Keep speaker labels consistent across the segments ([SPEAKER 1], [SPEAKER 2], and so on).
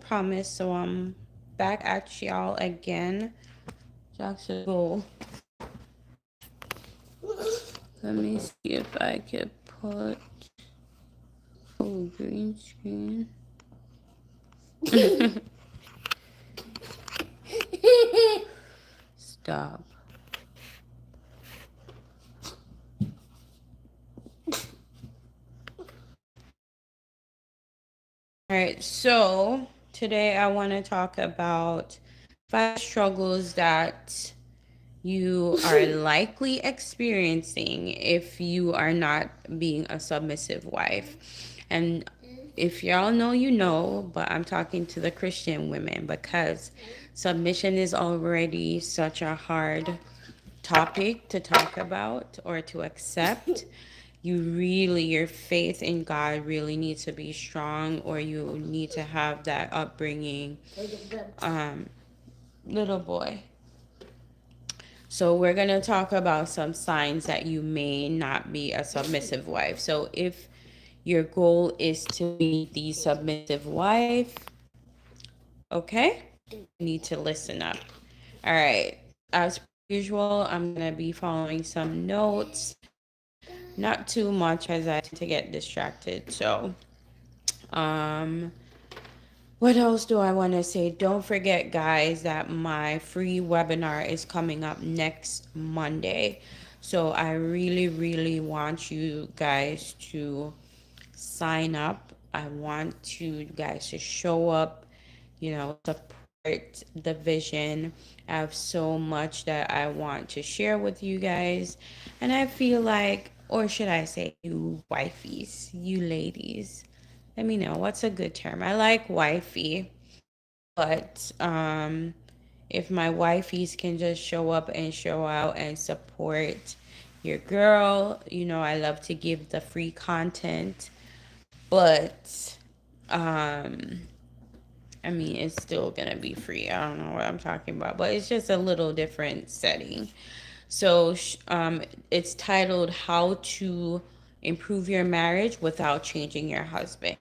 [SPEAKER 1] promise. So I'm back at y'all again. Jackson, go. Let me see if I could put green screen. Stop. All right, so today I want to talk about 5 struggles that you are likely experiencing if you are not being a submissive wife. And if y'all know, you know, but I'm talking to the Christian women because submission is already such a hard topic to talk about or to accept. Your faith in God really needs to be strong, or you need to have that upbringing. Um, Little boy. So we're going to talk about some signs that you may not be a submissive wife. So if your goal is to be the submissive wife, okay, you need to listen up. All right. As usual, I'm going to be following some notes. Not too much as I tend to get distracted. So, um, what else do I want to say? Don't forget, guys, that my free webinar is coming up next Monday. So I really, really want you guys to sign up. I want you guys to show up, support the vision. I have so much that I want to share with you guys. And I feel like, or should I say, you wifeys, you ladies, let me know what's a good term. I like wifey, but if my wifeys can just show up and show out and support your girl, I love to give the free content, but um, I mean, it's still gonna be free. I don't know what I'm talking about, but it's just a little different setting. So, it's titled "How to Improve Your Marriage Without Changing Your Husband."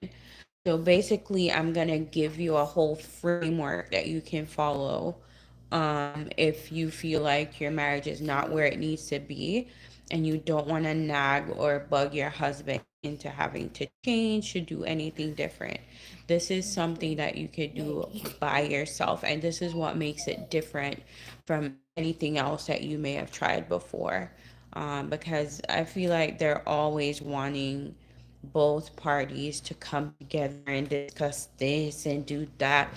[SPEAKER 1] So basically, I'm gonna give you a whole framework that you can follow if you feel like your marriage is not where it needs to be, and you don't want to nag or bug your husband into having to change to do anything different. This is something that you could do by yourself, and this is what makes it different from anything else that you may have tried before. Because I feel like they're always wanting both parties to come together and discuss this and do that.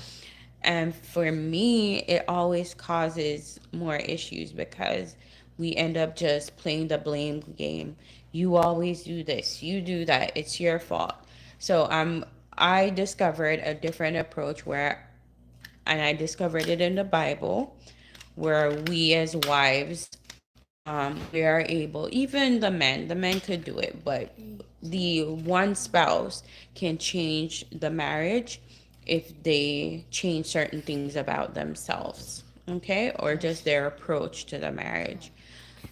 [SPEAKER 1] And for me, it always causes more issues because we end up just playing the blame game. You always do this, you do that, it's your fault. So I discovered a different approach and I discovered it in the Bible, where we as wives, we are able, even the men could do it, but the one spouse can change the marriage if they change certain things about themselves, okay, or just their approach to the marriage.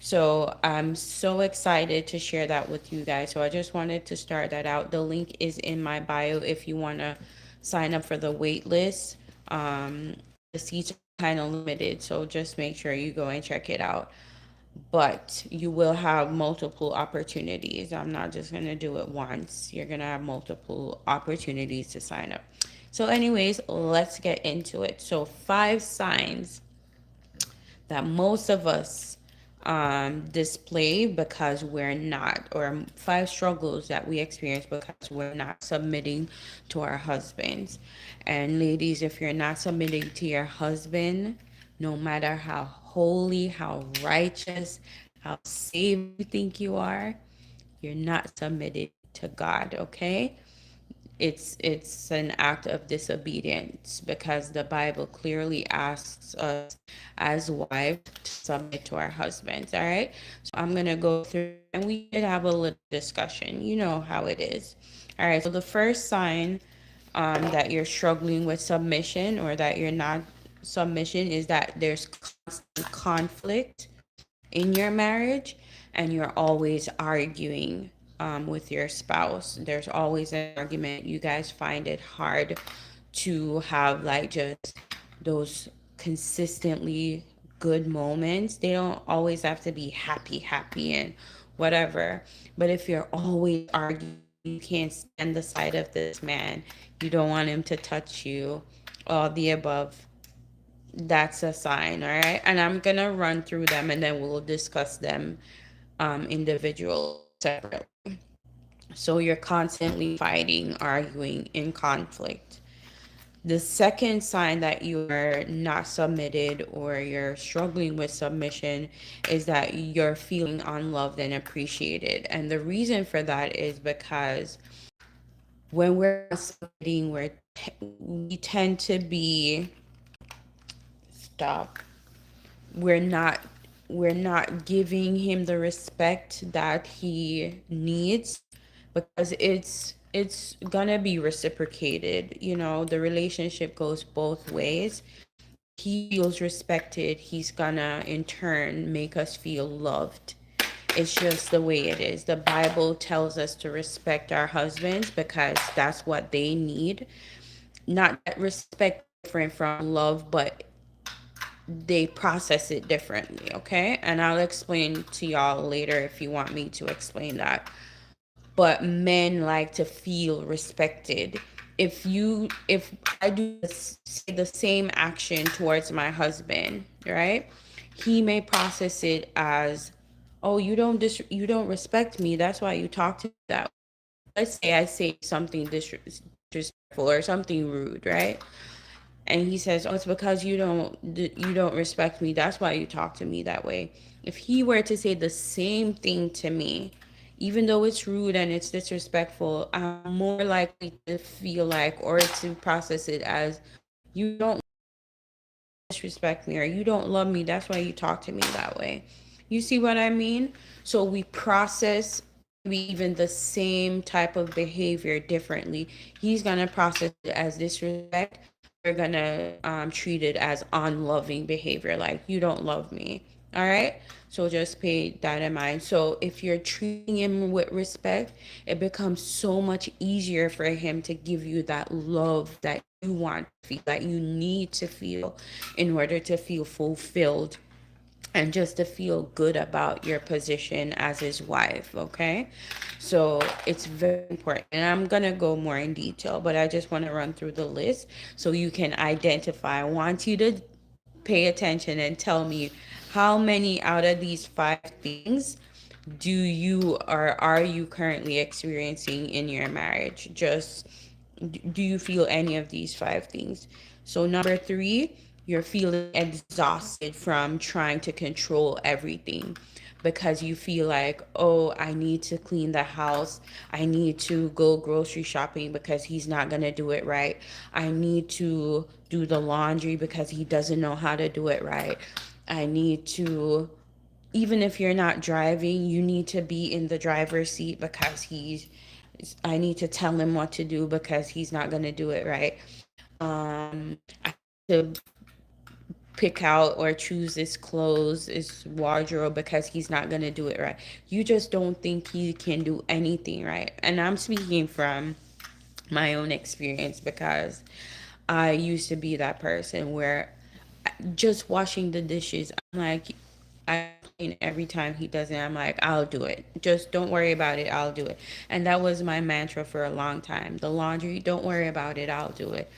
[SPEAKER 1] So I'm so excited to share that with you guys. So I just wanted to start that out. The link is in my bio if you want to sign up for the wait list. The seats are kind of limited, so just make sure you go and check it out, but you will have multiple opportunities. I'm not just going to do it once. You're going to have multiple opportunities to sign up. So, anyways, let's get into it. So, 5 signs that most of us display because we're not, or 5 struggles that we experience because we're not submitting to our husbands. And ladies, if you're not submitting to your husband, no matter how holy, how righteous, how saved you think you are, you're not submitted to God, okay? It's an act of disobedience because the Bible clearly asks us as wives to submit to our husbands. All right, so I'm gonna go through and we could have a little discussion. You know how it is. All right, so the first sign that you're struggling with submission, or that you're not submission, is that there's constant conflict in your marriage and you're always arguing with your spouse. There's always an argument. You guys find it hard to have like just those consistently good moments. They don't always have to be happy and whatever. But if you're always arguing, you can't stand the sight of this man, you don't want him to touch you, all the above, that's a sign, all right? And I'm gonna run through them and then we'll discuss them individually, separately. So you're constantly fighting, arguing, in conflict. The second sign that you are not submitted or you're struggling with submission is that you're feeling unloved and appreciated. And the reason for that is because when we're not submitting, we tend to be, stop, we're not we're not giving him the respect that he needs, because it's gonna be reciprocated. The relationship goes both ways. He feels respected, he's gonna in turn make us feel loved. It's just the way it is. The Bible tells us to respect our husbands because that's what they need. Not that respect different from love, but they process it differently, okay? And I'll explain to y'all later if you want me to explain that. But men like to feel respected. If I do say the same action towards my husband, right? He may process it as, "Oh, you don't respect me. That's why you talk to me that way." Let's say I say something disrespectful or something rude, right? And he says, "Oh, it's because you don't respect me. That's why you talk to me that way." If he were to say the same thing to me, even though it's rude and it's disrespectful, I'm more likely to feel like, or to process it as, you don't disrespect me or you don't love me. That's why you talk to me that way. You see what I mean? So we process maybe even the same type of behavior differently. He's gonna process it as disrespect. We're gonna treat it as unloving behavior, like you don't love me. All right. So just pay that in mind. So if you're treating him with respect, it becomes so much easier for him to give you that love that you want to feel, that you need to feel in order to feel fulfilled and just to feel good about your position as his wife, okay? So it's very important. And I'm going to go more in detail, but I just want to run through the list so you can identify. I want you to pay attention and tell me how many out of these five things do you or are you currently experiencing in your marriage? Just do you feel any of these five things? So number three, you're feeling exhausted from trying to control everything because you feel like, oh, I need to clean the house. I need to go grocery shopping because he's not going to do it right. I need to do the laundry because he doesn't know how to do it right. I need to, even if you're not driving, you need to be in the driver's seat because I need to tell him what to do because he's not going to do it right. I have to pick out or choose his clothes, his wardrobe because he's not going to do it right. You just don't think he can do anything right. And I'm speaking from my own experience because I used to be that person where just washing the dishes, I'm like, I complain every time he does it. I'm like, I'll do it. Just don't worry about it. I'll do it. And that was my mantra for a long time. The laundry, don't worry about it. I'll do it.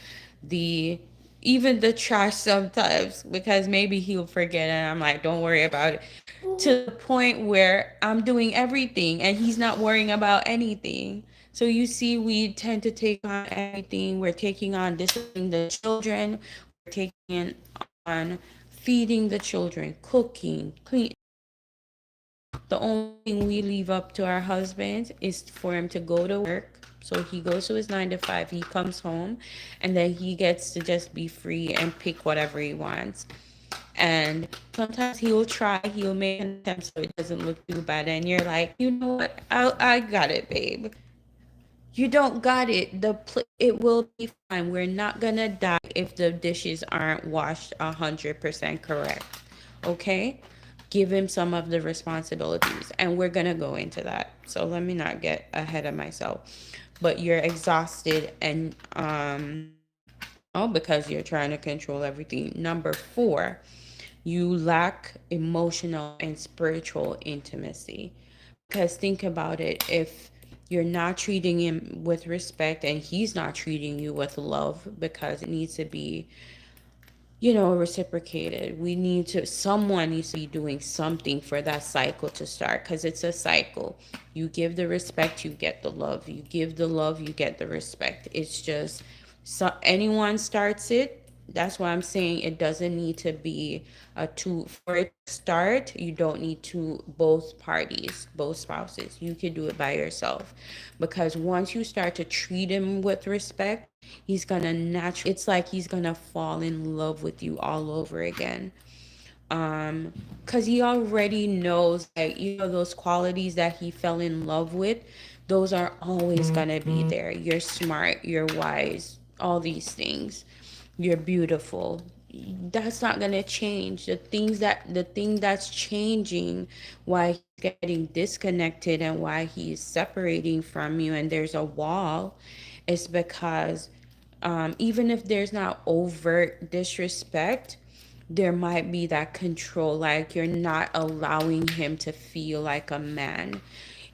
[SPEAKER 1] The Even the trash sometimes because maybe he'll forget and I'm like, don't worry about it. To the point where I'm doing everything and he's not worrying about anything. So you see, we tend to take on everything. We're taking on disciplining the children. We're taking on feeding the children, cooking, clean. The only thing we leave up to our husbands is for him to go to work. So he goes to his 9 to 5, he comes home, and then he gets to just be free and pick whatever he wants. And sometimes he'll make an attempt so it doesn't look too bad. And you're like, you know what? I got it, babe. You don't got it. It will be fine. We're not gonna die if the dishes aren't washed 100% correct. Okay? Give him some of the responsibilities, and we're gonna go into that. So let me not get ahead of myself. But you're exhausted and Oh, because you're trying to control everything. Number four, you lack emotional and spiritual intimacy. Because think about it, if you're not treating him with respect and he's not treating you with love, because it needs to be, reciprocated. Someone needs to be doing something for that cycle to start, because it's a cycle. You give the respect, you get the love. You give the love, you get the respect. It's just, so anyone starts it. That's why I'm saying it doesn't need to be a two for it to start. You don't need to both parties, both spouses. You could do it by yourself, because once you start to treat him with respect, he's gonna naturally, it's like he's gonna fall in love with you all over again. Because he already knows, like, those qualities that he fell in love with, those are always gonna be there. You're smart, you're wise, all these things. You're beautiful. That's not gonna change. The thing that's changing, why he's getting disconnected and why he's separating from you and there's a wall, is because even if there's not overt disrespect, there might be that control, like you're not allowing him to feel like a man.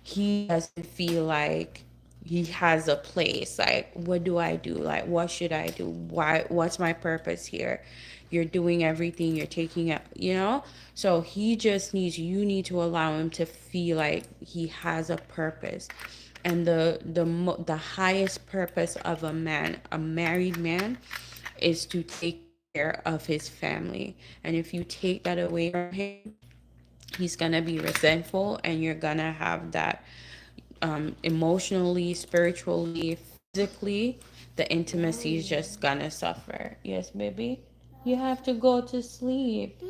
[SPEAKER 1] He doesn't feel like he has a place. Like, what do I do? Like, what should I do? What's my purpose here? You're doing everything, you're taking it. So he just needs, you need to allow him to feel like he has a purpose. And the highest purpose of a man, a married man, is to take care of his family. And if you take that away from him, he's gonna be resentful, and you're gonna have that, emotionally, spiritually, physically, the intimacy is just gonna suffer. Yes, baby, you have to go to sleep.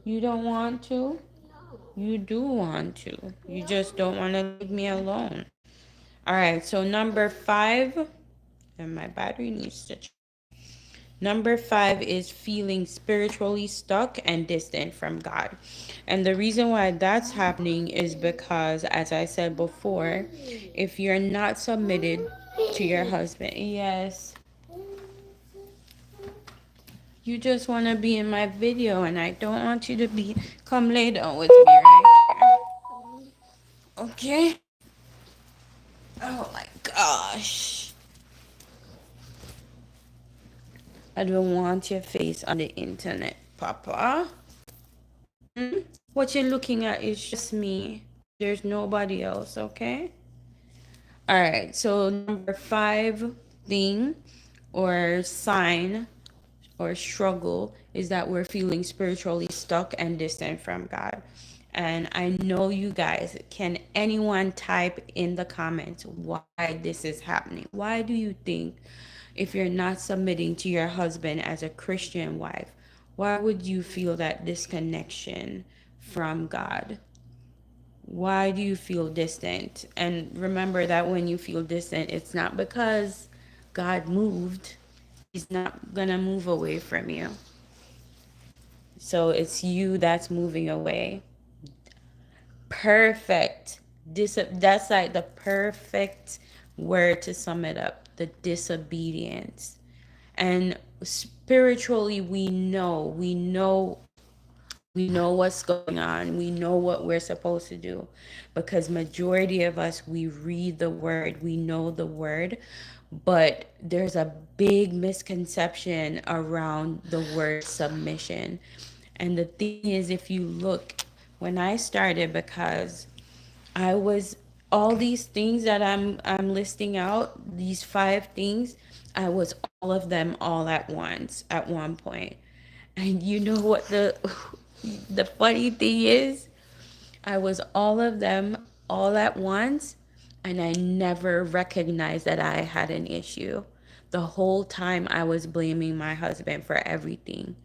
[SPEAKER 1] You don't want to? You do want to. You just don't want to leave me alone. All right, so number five, and my battery needs to. Number five is feeling spiritually stuck and distant from God. And the reason why that's happening is because, as I said before, if you're not submitted to your husband, yes, you just want to be in my video, and I don't want you to come lay down with me right here. Okay? Oh my gosh. I don't want your face on the internet, Papa. What you're looking at is just me. There's nobody else, okay? All right, so number five thing or sign or struggle is that we're feeling spiritually stuck and distant from God. And I know you guys, can anyone type in the comments why this is happening? Why do you think, if you're not submitting to your husband as a Christian wife, why would you feel that disconnection from God? Why do you feel distant? And remember that when you feel distant, it's not because God moved. He's not gonna move away from you. So it's you that's moving away. Perfect. That's like the perfect word to sum it up. The disobedience. And spiritually, we know what's going on. We know what we're supposed to do, because majority of us, we read the word, we know the word, but there's a big misconception around the word submission. And the thing is, if you look, when I started, because I was, all these things that I'm listing out, these five things, I was all of them all at once at one point. And you know what the funny thing is? I was all of them all at once, and I never recognized that I had an issue. The whole time I was blaming my husband for everything.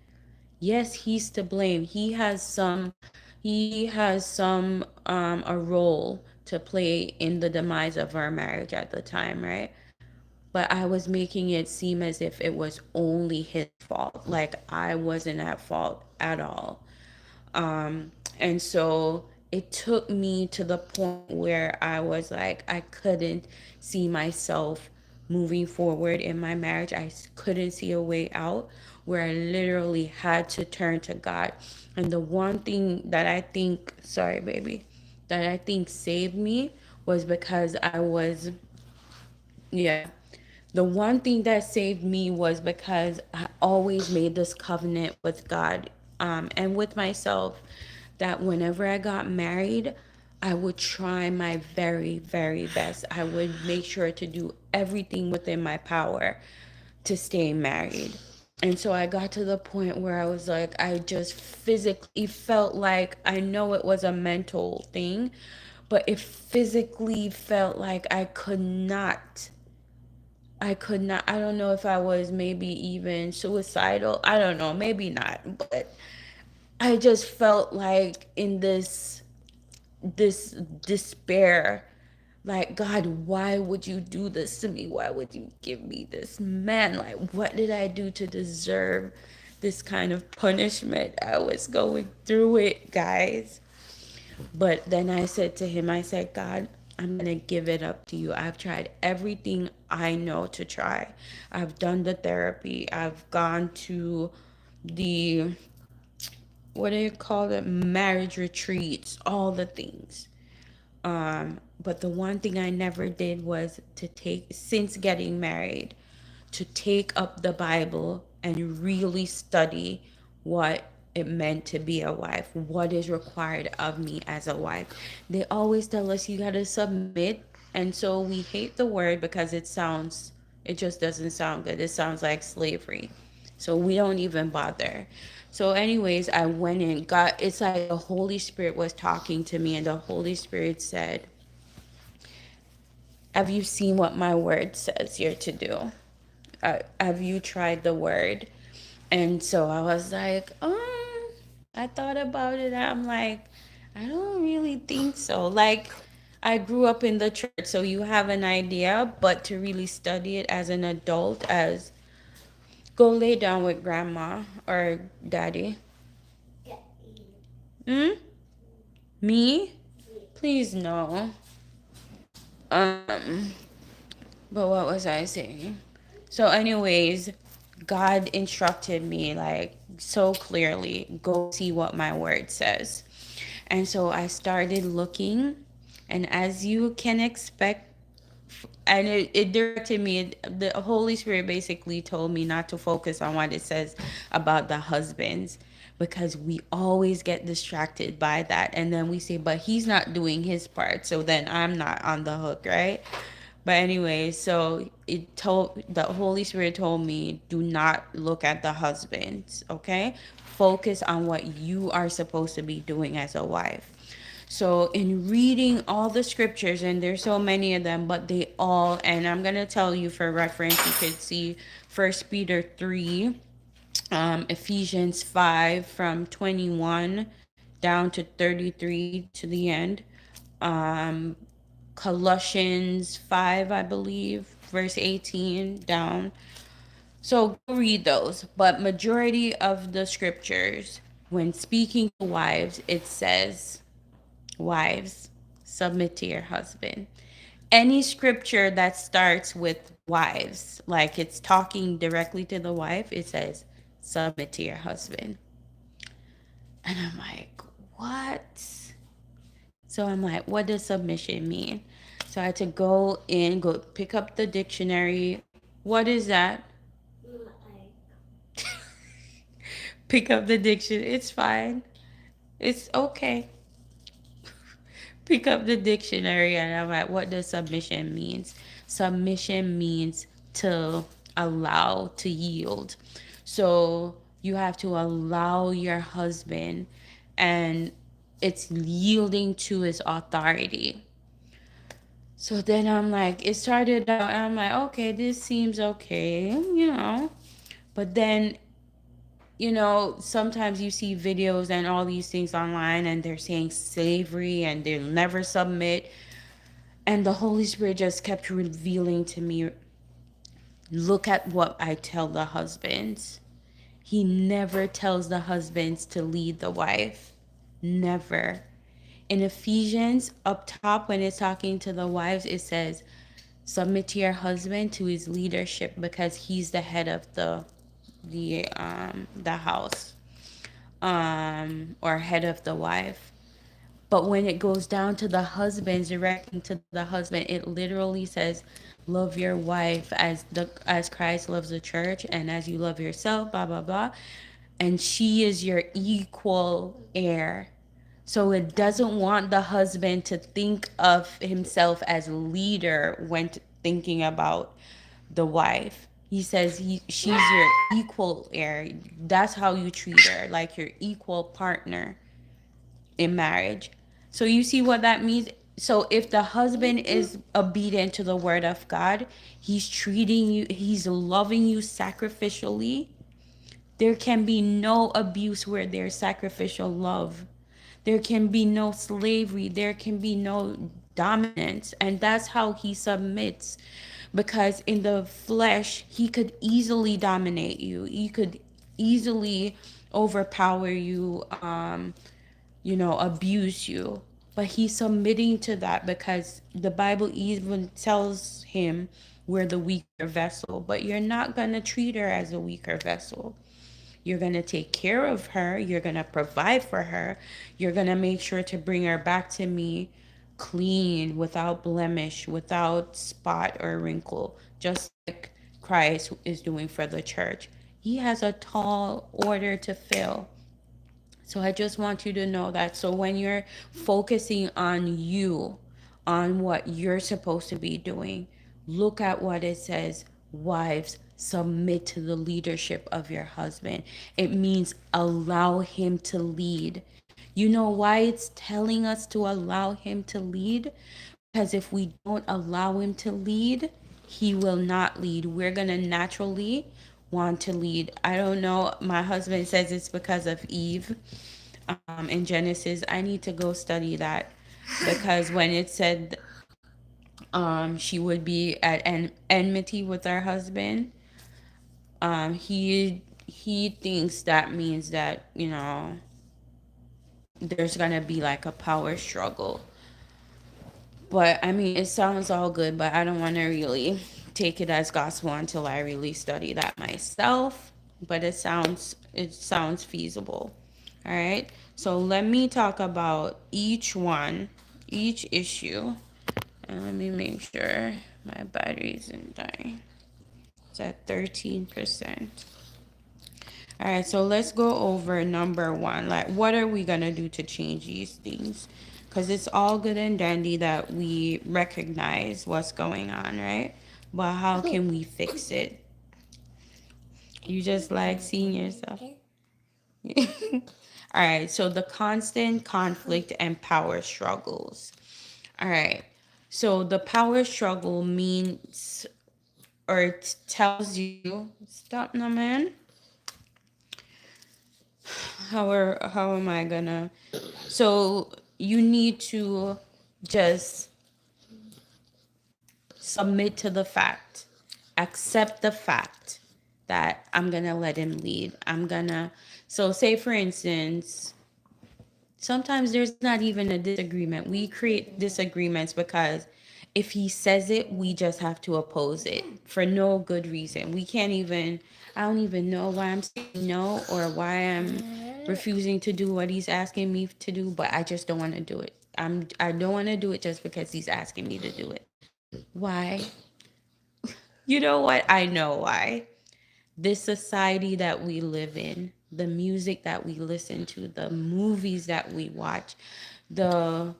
[SPEAKER 1] Yes, he's to blame. He has some a role to play in the demise of our marriage at the time, right? But I was making it seem as if it was only his fault. Like I wasn't at fault at all. And so it took me to the point where I was like, I couldn't see myself moving forward in my marriage. Couldn't see a way out, where I literally had to turn to God. And the one thing that I think, sorry, baby, that I think saved me was because yeah, the one thing that saved me was because I always made this covenant with God, and with myself, that whenever I got married, I would try my very, very best. I would make sure to do everything within my power to stay married. And so I got to the point where I was like, I just physically felt like, I know it was a mental thing, but it physically felt like I don't know if I was maybe even suicidal. I don't know, maybe not. But I just felt like in this despair, like, God, why would you do this to me? Why would you give me this man? Like, what did I do to deserve this kind of punishment? I was going through it, guys. But then I said to him, I said, God, I'm going to give it up to you. I've tried everything I know to try. I've done the therapy. I've gone to the, what do you call it? Marriage retreats, all the things. But the one thing I never did was to take, since getting married, to take up the Bible and really study what it meant to be a wife, what is required of me as a wife. They always tell us you gotta submit, and so we hate the word because it just doesn't sound good. It sounds like slavery. So we don't even bother. So, anyways, I went and got, it's like the Holy Spirit was talking to me, and the Holy Spirit said, have you seen what my word says you're to do? Have you tried the word? And so I was like, I thought about it. I'm like, I don't really think so. Like, I grew up in the church, so you have an idea, but to really study it as an adult, as go lay down with grandma or daddy. Hmm? Me? Please no. Um, but what was I saying? So, anyways, God instructed me like so clearly, go see what my word says. And so I started looking, and as you can expect, and it directed me, the Holy Spirit basically told me not to focus on what it says about the husbands, because we always get distracted by that, and then we say, but he's not doing his part, so then I'm not on the hook, right? But anyway, so the Holy Spirit told me, do not look at the husbands, okay? Focus on what you are supposed to be doing as a wife. So in reading all the scriptures, and there's so many of them, but they all, and I'm gonna tell you for reference, you could see First Peter 3, Ephesians 5 from 21 down to 33 to the end. Um, Colossians 5, I believe, verse 18 down. So go read those. But majority of the scriptures, when speaking to wives, it says, wives, submit to your husband. Any scripture that starts with wives, like it's talking directly to the wife, it says, submit to your husband. And I'm like, what? So I'm like, what does submission mean? So I had to go pick up the dictionary. What is that? Pick up the dictionary. It's fine. It's okay. Pick up the dictionary, and I'm like, what does submission means? Submission means to allow, to yield. So you have to allow your husband, and it's yielding to his authority. So then I'm like, it started out, and I'm like, okay, this seems okay, you know. But then, sometimes you see videos and all these things online, and they're saying slavery and they'll never submit. And the Holy Spirit just kept revealing to me, look at what I tell the husbands. He never tells the husbands to lead the wife. Never. In Ephesians, up top, when it's talking to the wives, it says, Submit to your husband, to his leadership, because he's the head of the house, or head of the wife. But when it goes down to the husbands, directing to the husband, it literally says, "Love your wife as Christ loves the church, and as you love yourself." Blah blah blah, and she is your equal heir. So it doesn't want the husband to think of himself as leader when thinking about the wife. He says she's your equal heir. That's how you treat her, like your equal partner in marriage. So you see what that means? So if the husband is obedient to the word of God, he's treating you, he's loving you sacrificially. There can be no abuse where there's sacrificial love. There can be no slavery. There can be no dominance. And that's how he submits. Because in the flesh, he could easily dominate you. He could easily overpower you, abuse you. But he's submitting to that because the Bible even tells him we're the weaker vessel. But you're not going to treat her as a weaker vessel. You're going to take care of her. You're going to provide for her. You're going to make sure to bring her back to me clean, without blemish, without spot or wrinkle, just like Christ is doing for the church. He has a tall order to fill. So I just want you to know that. So when you're focusing on you, on what you're supposed to be doing, look at what it says. Wives, submit to the leadership of your husband. It means allow him to lead. You know why it's telling us to allow him to lead? Because if we don't allow him to lead, he will not lead. We're going to naturally want to lead. I don't know. My husband says it's because of Eve, in Genesis. I need to go study that, because when it said she would be at enmity with her husband, he thinks that means that, there's gonna be like a power struggle. But I mean, it sounds all good, but I don't want to really take it as gospel until I really study that myself. But it sounds feasible. All right. So let me talk about each issue. And let me make sure my battery isn't dying. It's at 13%. All right, so let's go over number one. Like, what are we going to do to change these things? Because it's all good and dandy that we recognize what's going on, right? But how can we fix it? You just like seeing yourself. All right, so the constant conflict and power struggles. All right, so the power struggle means, or it tells you, stop now, man. How am I gonna? So you need to just submit to the fact, accept the fact that I'm gonna let him lead. So say for instance, sometimes there's not even a disagreement. We create disagreements because if he says it, we just have to oppose it for no good reason. I don't even know why I'm saying no, or why I'm refusing to do what he's asking me to do, but I just don't want to do it. I don't want to do it just because he's asking me to do it. Why? You know what? I know why. This society that we live in, the music that we listen to, the movies that we watch, the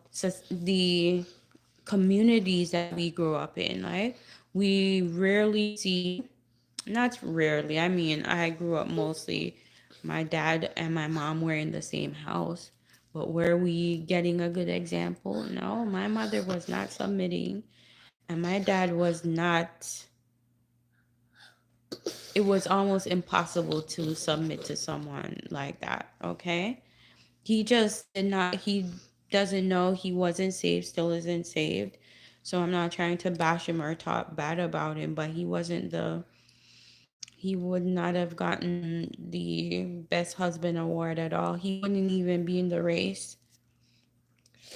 [SPEAKER 1] communities that we grew up in, right? We rarely see, not rarely, I mean, I grew up mostly, my dad and my mom were in the same house. But were we getting a good example? No, my mother was not submitting, and my dad was not. It was almost impossible to submit to someone like that, okay? He just did not, he doesn't know, he wasn't saved, still isn't saved. So I'm not trying to bash him or talk bad about him, but he would not have gotten the best husband award at all. He wouldn't even be in the race.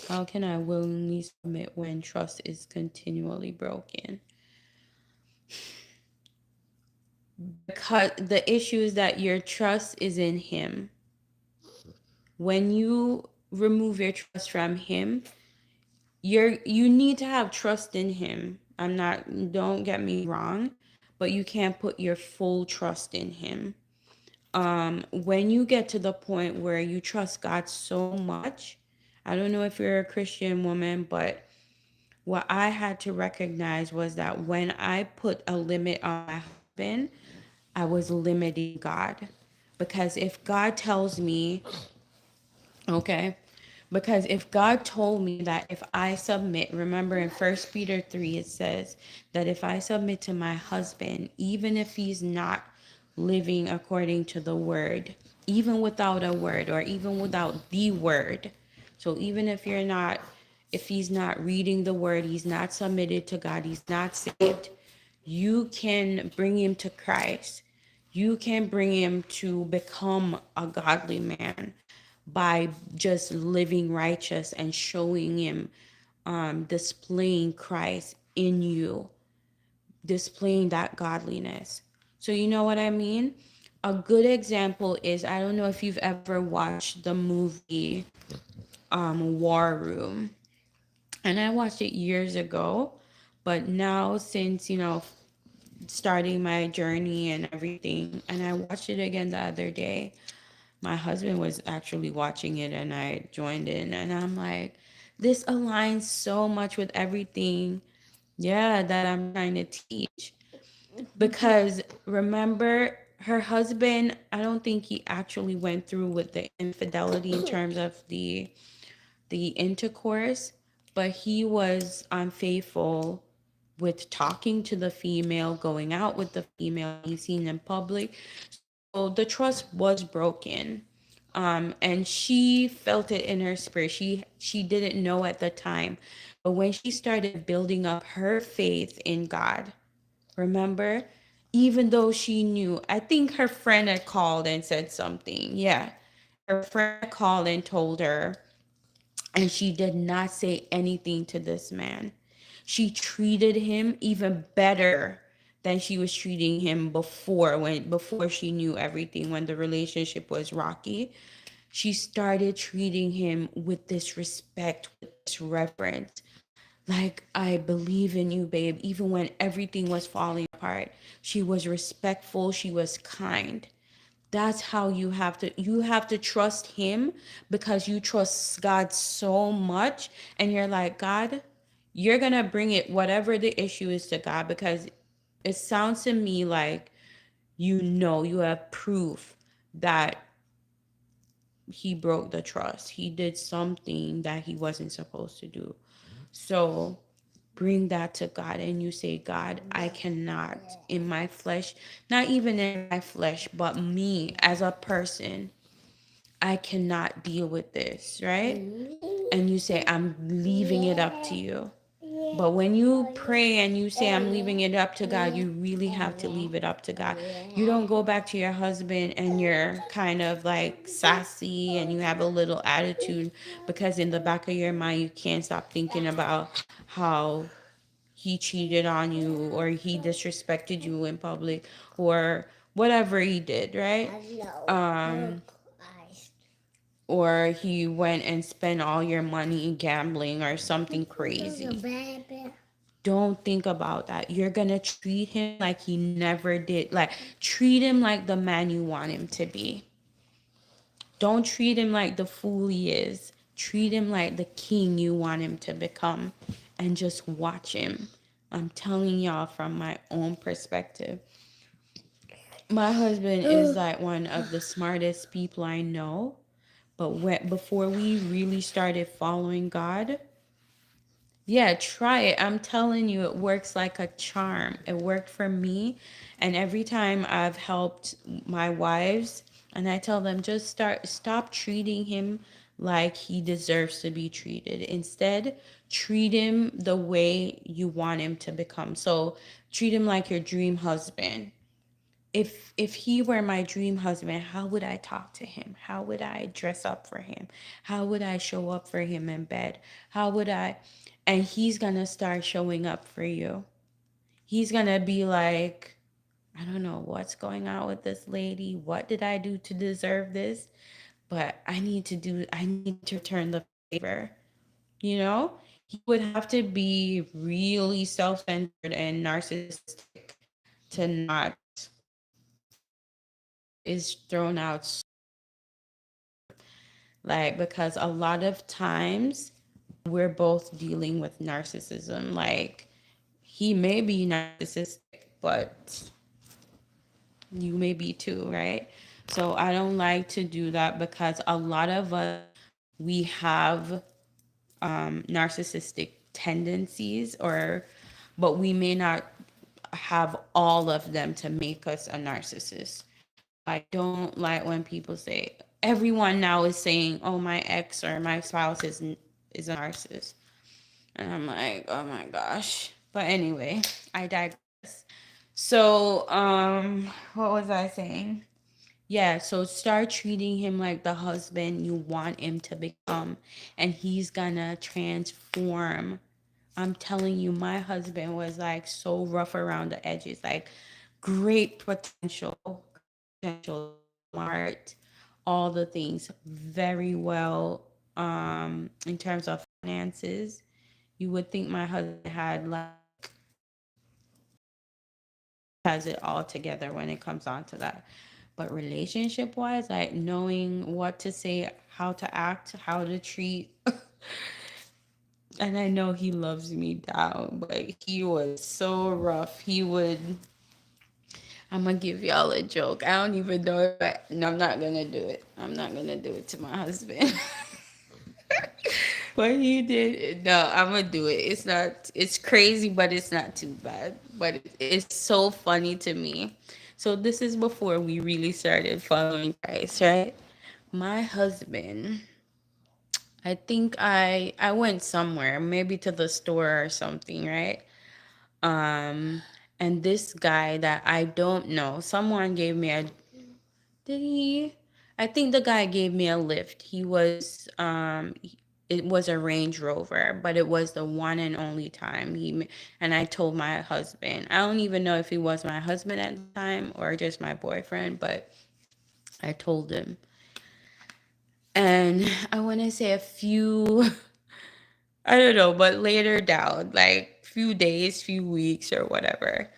[SPEAKER 1] How can I willingly submit when trust is continually broken? because the issue is that your trust is in him. When you remove your trust from him, you need to have trust in him. I'm not, don't get me wrong, but you can't put your full trust in him. When you get to the point where you trust God so much, I don't know if you're a Christian woman, but what I had to recognize was that when I put a limit on my husband, I was limiting God. Because if God tells me, okay, because if God told me that if I submit, remember in First Peter 3, it says that if I submit to my husband, even if he's not living according to the word, even without a word or even without the word. So even if you're not, if he's not reading the word, he's not submitted to God, he's not saved, you can bring him to Christ. You can bring him to become a godly man by just living righteous and showing him, displaying Christ in you, displaying that godliness. So, you know what I mean? A good example is, I don't know if you've ever watched the movie War Room. And I watched it years ago, but now since, starting my journey and everything, and I watched it again the other day. My husband was actually watching it and I joined in, and I'm like, this aligns so much with everything, yeah, that I'm trying to teach. Because remember, her husband, I don't think he actually went through with the infidelity in terms of the intercourse, but he was unfaithful with talking to the female, going out with the female, he's seen in public. So the trust was broken. And she felt it in her spirit. She didn't know at the time. But when she started building up her faith in God, remember, even though she knew, I think her friend had called and said something. Yeah. Her friend called and told her, and she did not say anything to this man. She treated him even better than she was treating him before, when before she knew everything, when the relationship was rocky. She started treating him with this respect, with this reverence. Like, I believe in you, babe. Even when everything was falling apart, she was respectful, she was kind. That's how you have to trust him, because you trust God so much, and you're like, God, you're going to bring it, whatever the issue is, to God, because it sounds to me like you have proof that he broke the trust. He did something that he wasn't supposed to do. So bring that to God and you say, God, I cannot in my flesh, not even in my flesh, but me as a person, I cannot deal with this, right? And you say, I'm leaving it up to you. But when you pray and you say, I'm leaving it up to God, you really have to leave it up to God. You don't go back to your husband and you're kind of like sassy and you have a little attitude, because in the back of your mind, you can't stop thinking about how he cheated on you or he disrespected you in public or whatever he did, right? Um, or he went and spent all your money gambling or something crazy. Don't think about that. You're gonna treat him like he never did. Like, treat him like the man you want him to be. Don't treat him like the fool he is. Treat him like the king you want him to become. And just watch him. I'm telling y'all from my own perspective. My husband is like one of the smartest people I know. But before we really started following God, yeah, try it. I'm telling you, it works like a charm. It worked for me. And every time I've helped my wives, and I tell them, just stop treating him like he deserves to be treated. Instead, treat him the way you want him to become. So treat him like your dream husband. If he were my dream husband, how would I talk to him? How would I dress up for him? How would I show up for him in bed? How would I? And he's gonna start showing up for you. he's gonna be like, I don't know what's going on with this lady. What did I do to deserve this? But I need to return the favor. You know? He would have to be really self centered and narcissistic to not is thrown out, like, because a lot of times we're both dealing with narcissism. Like, he may be narcissistic, but you may be too, right? So I don't like to do that because a lot of us, we have narcissistic tendencies, or but we may not have all of them to make us a narcissist. I don't like when people say, everyone now is saying, oh, my ex or my spouse is a narcissist. And I'm like, oh my gosh. But anyway, I digress. So, what was I saying? Yeah, so start treating him like the husband you want him to become, and he's gonna transform. I'm telling you, my husband was like so rough around the edges, like great potential, potential, smart, all the things, very well in terms of finances. You would think my husband had like has it all together when it comes on to that. But relationship wise, like knowing what to say, how to act, how to treat. And I know he loves me down, but he was so rough. He would, I'm gonna give y'all a joke. I don't even know if no, I'm not gonna do it. I'm not gonna do it to my husband. What he did, no, I'm gonna do it. It's not, it's crazy, but it's not too bad. But it's so funny to me. So this is before we really started following Christ, right? My husband, I think I went somewhere, maybe to the store or something, right? Um, and this guy that I don't know, someone gave me a did he? I think the guy gave me a lift. It was a Range Rover, but it was the one and only time and I told my husband. I don't even know if he was my husband at the time or just my boyfriend, but I told him. And I want to say a few I don't know, but later down, like few days, few weeks or whatever,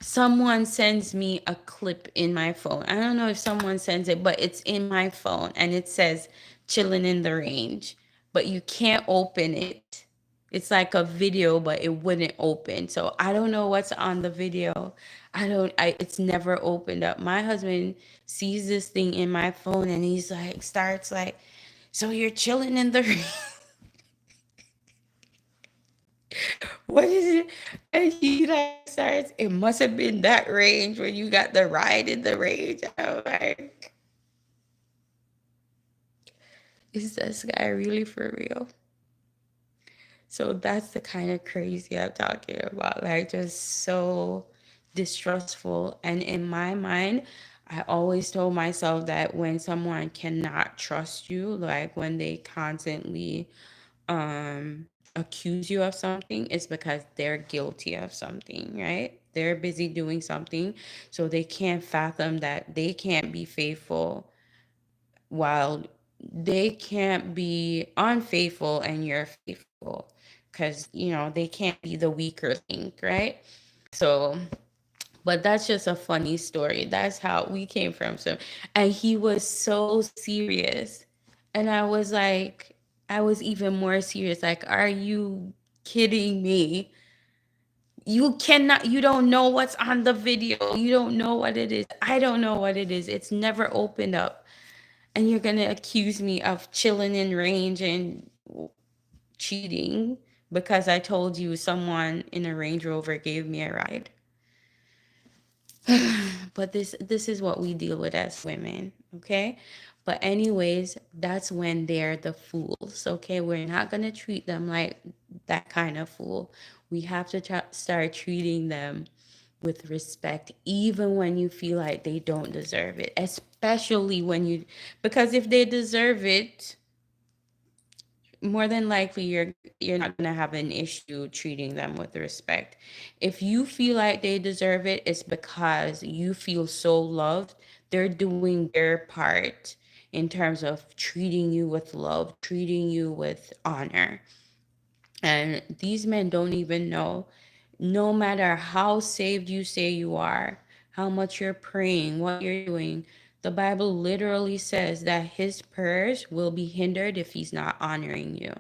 [SPEAKER 1] someone sends me a clip in my phone. I don't know if someone sends it, but it's in my phone and it says chilling in the range, but you can't open it. It's like a video, but it wouldn't open. So I don't know what's on the video. It's never opened up. My husband sees this thing in my phone and he's like, starts like, so you're chilling in the range. What is it? And he like starts, it must have been that range when you got the ride in the range. I'm like, is this guy really for real? So that's the kind of crazy I'm talking about. Like just so distrustful. And in my mind, I always told myself that when someone cannot trust you, like when they constantly accuse you of something, it's because they're guilty of something, right? They're busy doing something, so they can't fathom that they can't be faithful while they can't be unfaithful and you're faithful, because they can't be the weaker link, right? So but that's just a funny story. That's how we came from. So, and he was so serious. And I was like, I was even more serious. Like, are you kidding me? You don't know what's on the video. You don't know what it is. I don't know what it is. It's never opened up. And you're going to accuse me of chilling in range and cheating because I told you someone in a Range Rover gave me a ride. But this is what we deal with as women, okay? But anyways, that's when they're the fools, okay? We're not going to treat them like that kind of fool. We have to start treating them with respect, even when you feel like they don't deserve it, especially when you, because if they deserve it, more than likely you're not going to have an issue treating them with respect. If you feel like they deserve it, it's because you feel so loved. They're doing their part in terms of treating you with love, treating you with honor. And these men don't even know. No matter how saved you say you are, how much you're praying, what you're doing, the Bible literally says that his prayers will be hindered if he's not honoring you.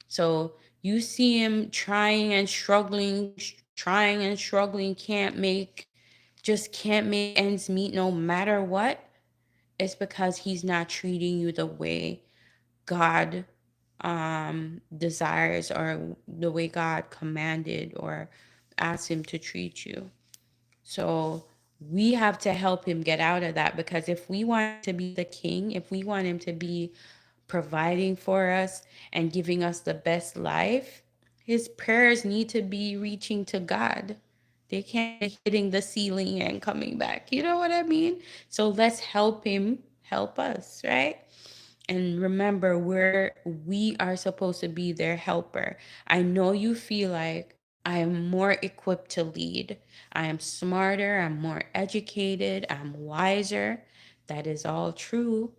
[SPEAKER 1] So you see him trying and struggling, just can't make ends meet no matter what. It's because he's not treating you the way God desires, or the way God commanded or asked him to treat you. So we have to help him get out of that, because if we want him to be the king, if we want him to be providing for us and giving us the best life, his prayers need to be reaching to God. They can't be hitting the ceiling and coming back. You know what I mean? So let's help him help us, right? And remember, we are supposed to be their helper. I know you feel like I am more equipped to lead. I am smarter, I'm more educated, I'm wiser. That is all true,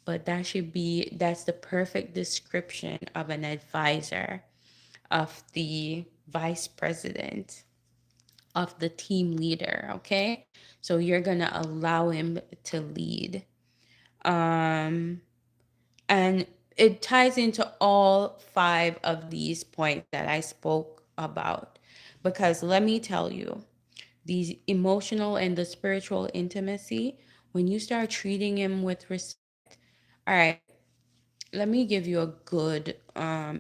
[SPEAKER 1] but that's the perfect description of an advisor, of the vice president, of the team leader, okay? So you're going to allow him to lead. Um and it ties into all five of these points that I spoke about, because let me tell you, these emotional and the spiritual intimacy, when you start treating him with respect. All right, let me give you a good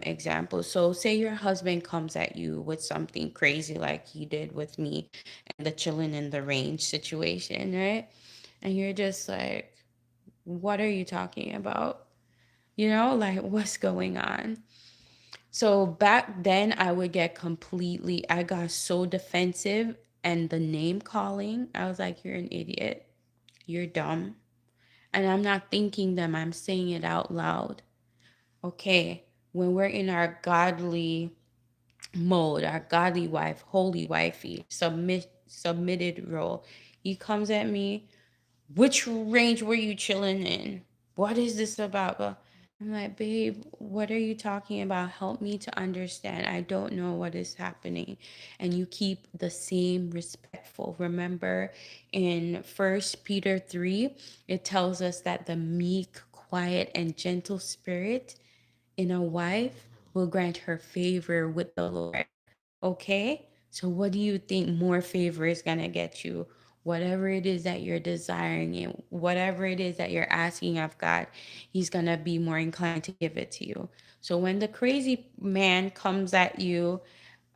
[SPEAKER 1] example. So say your husband comes at you with something crazy like he did with me and the chilling in the range situation, right? And you're just like, what are you talking about? Like, what's going on? So back then, I got so defensive, and the name calling, I was like, you're an idiot. You're dumb. And I'm not thinking them, I'm saying it out loud. Okay, when we're in our godly mode, our godly wife, holy wifey, submitted role, he comes at me, which range were you chilling in? What is this about? I'm like, babe, what are you talking about? Help me to understand. I don't know what is happening. And you keep the same respectful. Remember in First Peter 3, it tells us that the meek, quiet, and gentle spirit in a wife will grant her favor with the Lord. Okay? So what do you think more favor is going to get you? Whatever it is that you're desiring, and whatever it is that you're asking of God, he's going to be more inclined to give it to you. So when the crazy man comes at you,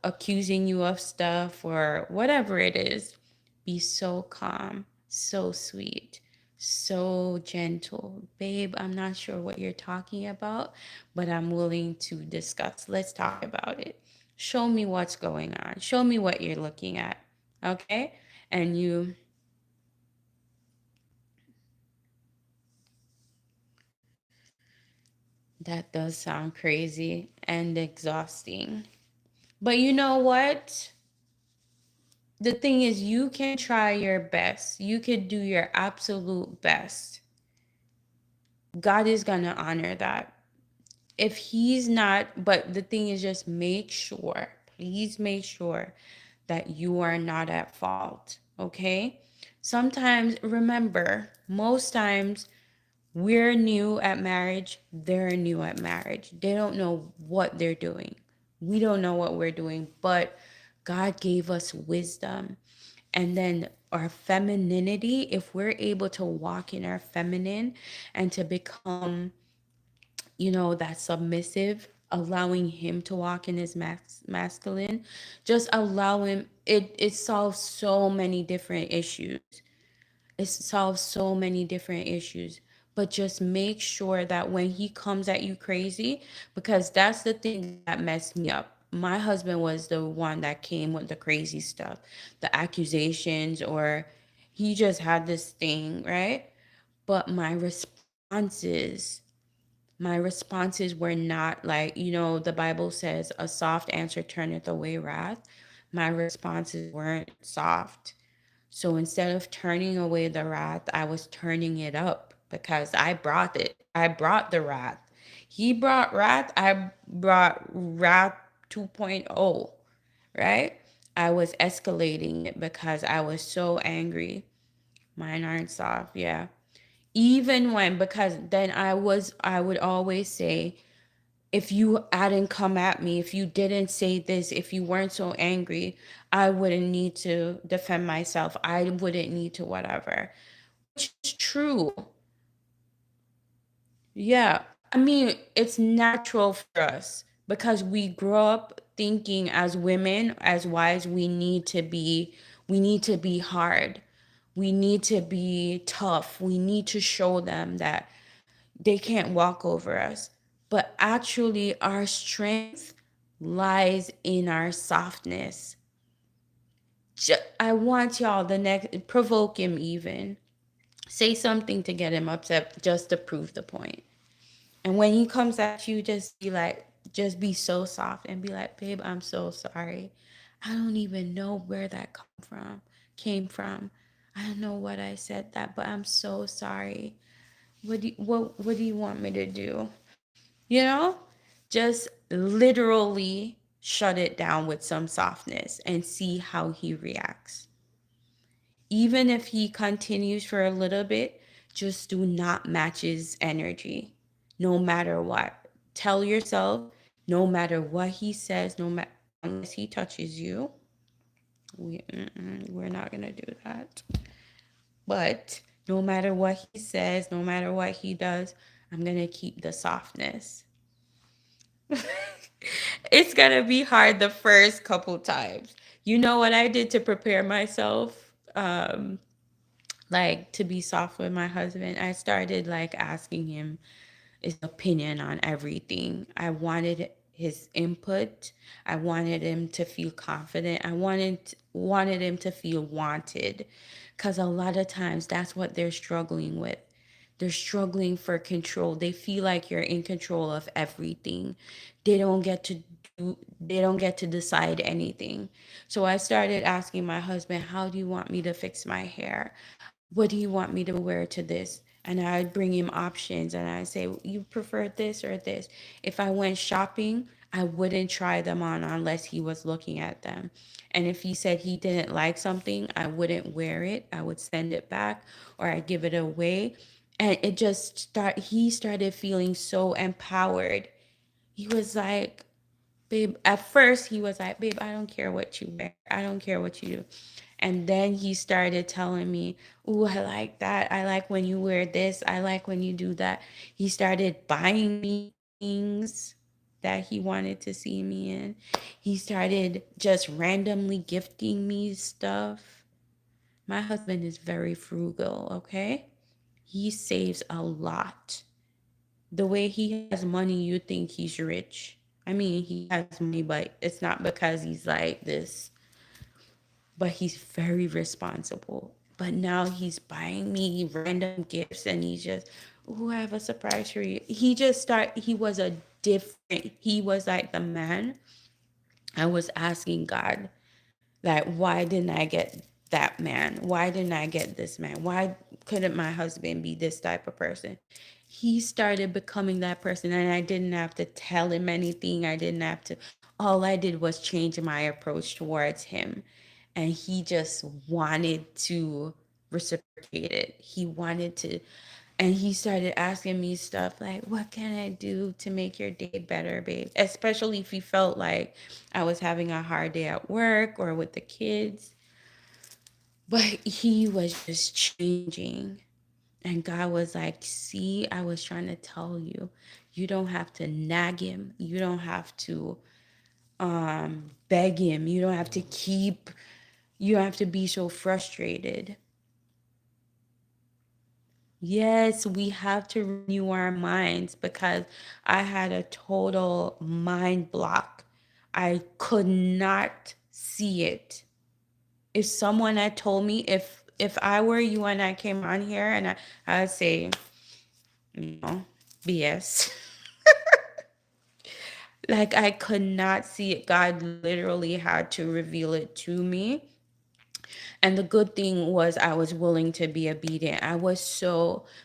[SPEAKER 1] accusing you of stuff or whatever it is, be so calm, so sweet, so gentle. Babe, I'm not sure what you're talking about, but I'm willing to discuss. Let's talk about it. Show me what's going on. Show me what you're looking at. Okay? And that does sound crazy and exhausting. But you know what? The thing is, you can try your best. You could do your absolute best. God is going to honor that. If he's not, but the thing is, just make sure, please make sure that you are not at fault. Okay? Sometimes, remember, most times we're new at marriage, they're new at marriage. They don't know what they're doing. We don't know what we're doing, but God gave us wisdom. And then our femininity, if we're able to walk in our feminine and to become, that submissive, allowing him to walk in his masculine, just allow him, it solves so many different issues. It solves so many different issues. But just make sure that when he comes at you crazy, because that's the thing that messed me up. My husband was the one that came with the crazy stuff, the accusations, or he just had this thing, right? But my responses, My responses were not like, the Bible says, a soft answer turneth away wrath. My responses weren't soft. So instead of turning away the wrath, I was turning it up because I brought it. I brought the wrath. He brought wrath. I brought wrath 2.0, right? I was escalating it because I was so angry. Mine aren't soft, yeah. Even when, because then I would always say, if you hadn't come at me, if you didn't say this, if you weren't so angry, I wouldn't need to defend myself. I wouldn't need to whatever. Which is true. Yeah. I mean, it's natural for us because we grow up thinking as women, as wives, we need to be hard. We need to be tough. We need to show them that they can't walk over us. But actually, our strength lies in our softness. I want y'all the next, provoke him even. Say something to get him upset just to prove the point. And when he comes at you, just be so soft and be like, babe, I'm so sorry. I don't even know where that came from. I don't know what I said that, but I'm so sorry. What do you want me to do? You know? Just literally shut it down with some softness and see how he reacts. Even if he continues for a little bit, just do not match his energy. No matter what. Tell yourself, no matter what he says, no matter unless he touches you, we're not gonna do that. But no matter what he says, no matter what he does, I'm gonna keep the softness. It's gonna be hard the first couple times. You know what I did to prepare myself? Like to be soft with my husband. I started like asking him his opinion on everything. I wanted his input. I wanted him to feel confident. I wanted him to feel wanted, cuz a lot of times that's what they're struggling with. They're struggling for control. They feel like you're in control of everything. They don't get to they don't get to decide anything. So I started asking my husband, "How do you want me to fix my hair? What do you want me to wear to this?" And I'd bring him options and I'd say, "You prefer this or this?" If I went shopping, I wouldn't try them on unless he was looking at them. And if he said he didn't like something, I wouldn't wear it. I would send it back or I'd give it away. And he started feeling so empowered. He was like, babe, at first he was like, babe, I don't care what you wear. I don't care what you do. And then he started telling me, "Ooh, I like that. I like when you wear this. I like when you do that." He started buying me things that he wanted to see me in. He started just randomly gifting me stuff. My husband is very frugal, okay? He saves a lot. The way he has money, you think he's rich. I mean, he has money, but it's not because he's like this, but he's very responsible. But now he's buying me random gifts and he's just, "Oh, I have a surprise for you." He was he was like the man. I was asking God, like, why didn't I get that man? Why didn't I get this man? Why couldn't my husband be this type of person? He started becoming that person, and I didn't have to tell him anything. I didn't have to. All I did was change my approach towards him. And he just wanted to reciprocate it. And he started asking me stuff like, "What can I do to make your day better, babe?" Especially if he felt like I was having a hard day at work or with the kids. But he was just changing. And God was like, "See, I was trying to tell you, you don't have to nag him. You don't have to beg him. You don't have to be so frustrated." Yes, we have to renew our minds because I had a total mind block. I could not see it. If someone had told me, if I were you and I came on here and I'd say, BS. Like I could not see it. God literally had to reveal it to me. And the good thing was I was willing to be obedient.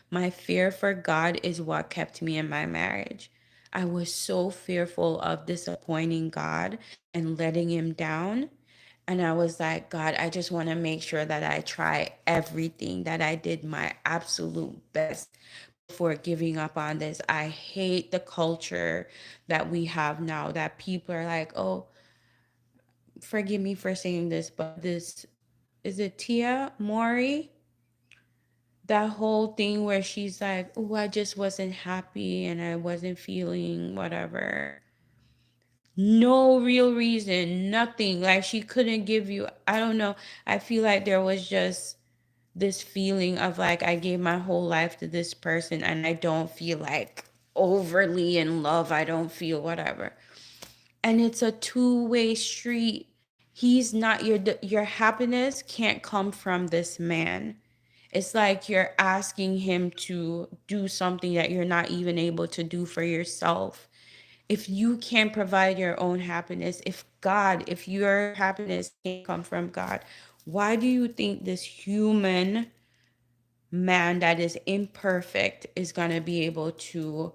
[SPEAKER 1] My fear for God is what kept me in my marriage. I was so fearful of disappointing God and letting him down. And I was like, God, I just want to make sure that I try everything, that I did my absolute best before giving up on this. I hate the culture that we have now, that people are like, oh, forgive me for saying this, but this is it Tia Mori? That whole thing where she's like, oh, I just wasn't happy and I wasn't feeling whatever. No real reason, nothing. Like she couldn't give you, I don't know. I feel like there was just this feeling of like I gave my whole life to this person and I don't feel like overly in love. I don't feel whatever. And it's a two-way street. He's not your happiness can't come from this man. It's like you're asking him to do something that you're not even able to do for yourself. If you can't provide your own happiness, if your happiness can't come from God, why do you think this human man that is imperfect is going to be able to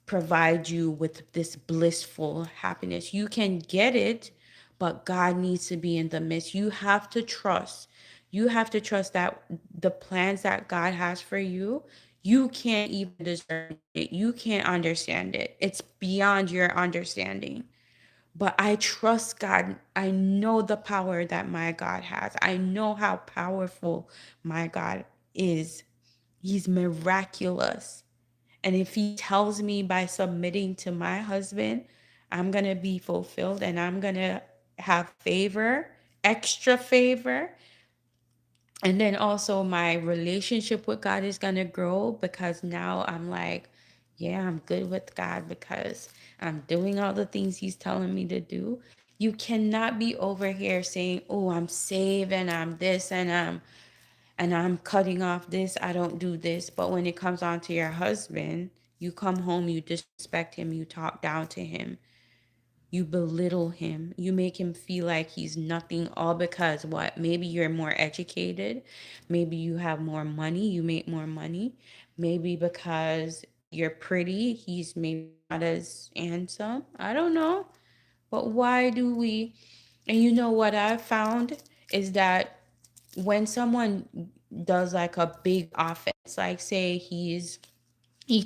[SPEAKER 1] provide you with this blissful happiness? You can get it, but God needs to be in the midst. You have to trust. You have to trust that the plans that God has for you, you can't even discern it. You can't understand it. It's beyond your understanding. But I trust God. I know the power that my God has. I know how powerful my God is. He's miraculous. And if he tells me by submitting to my husband, I'm going to be fulfilled and I'm going to have favor, extra favor. And then also my relationship with God is going to grow because now I'm like, yeah, I'm good with God because I'm doing all the things he's telling me to do. You cannot be over here saying, "Oh, I'm saved and I'm this and I'm cutting off this, I don't do this." But when it comes on to your husband, you come home, you disrespect him, you talk down to him, you belittle him, you make him feel like he's nothing, all because what? Maybe you're more educated, maybe you have more money, you make more money, maybe because you're pretty, he's maybe not as handsome. I don't know. But why do we? And you know what I've found is that when someone does like a big offense, like say he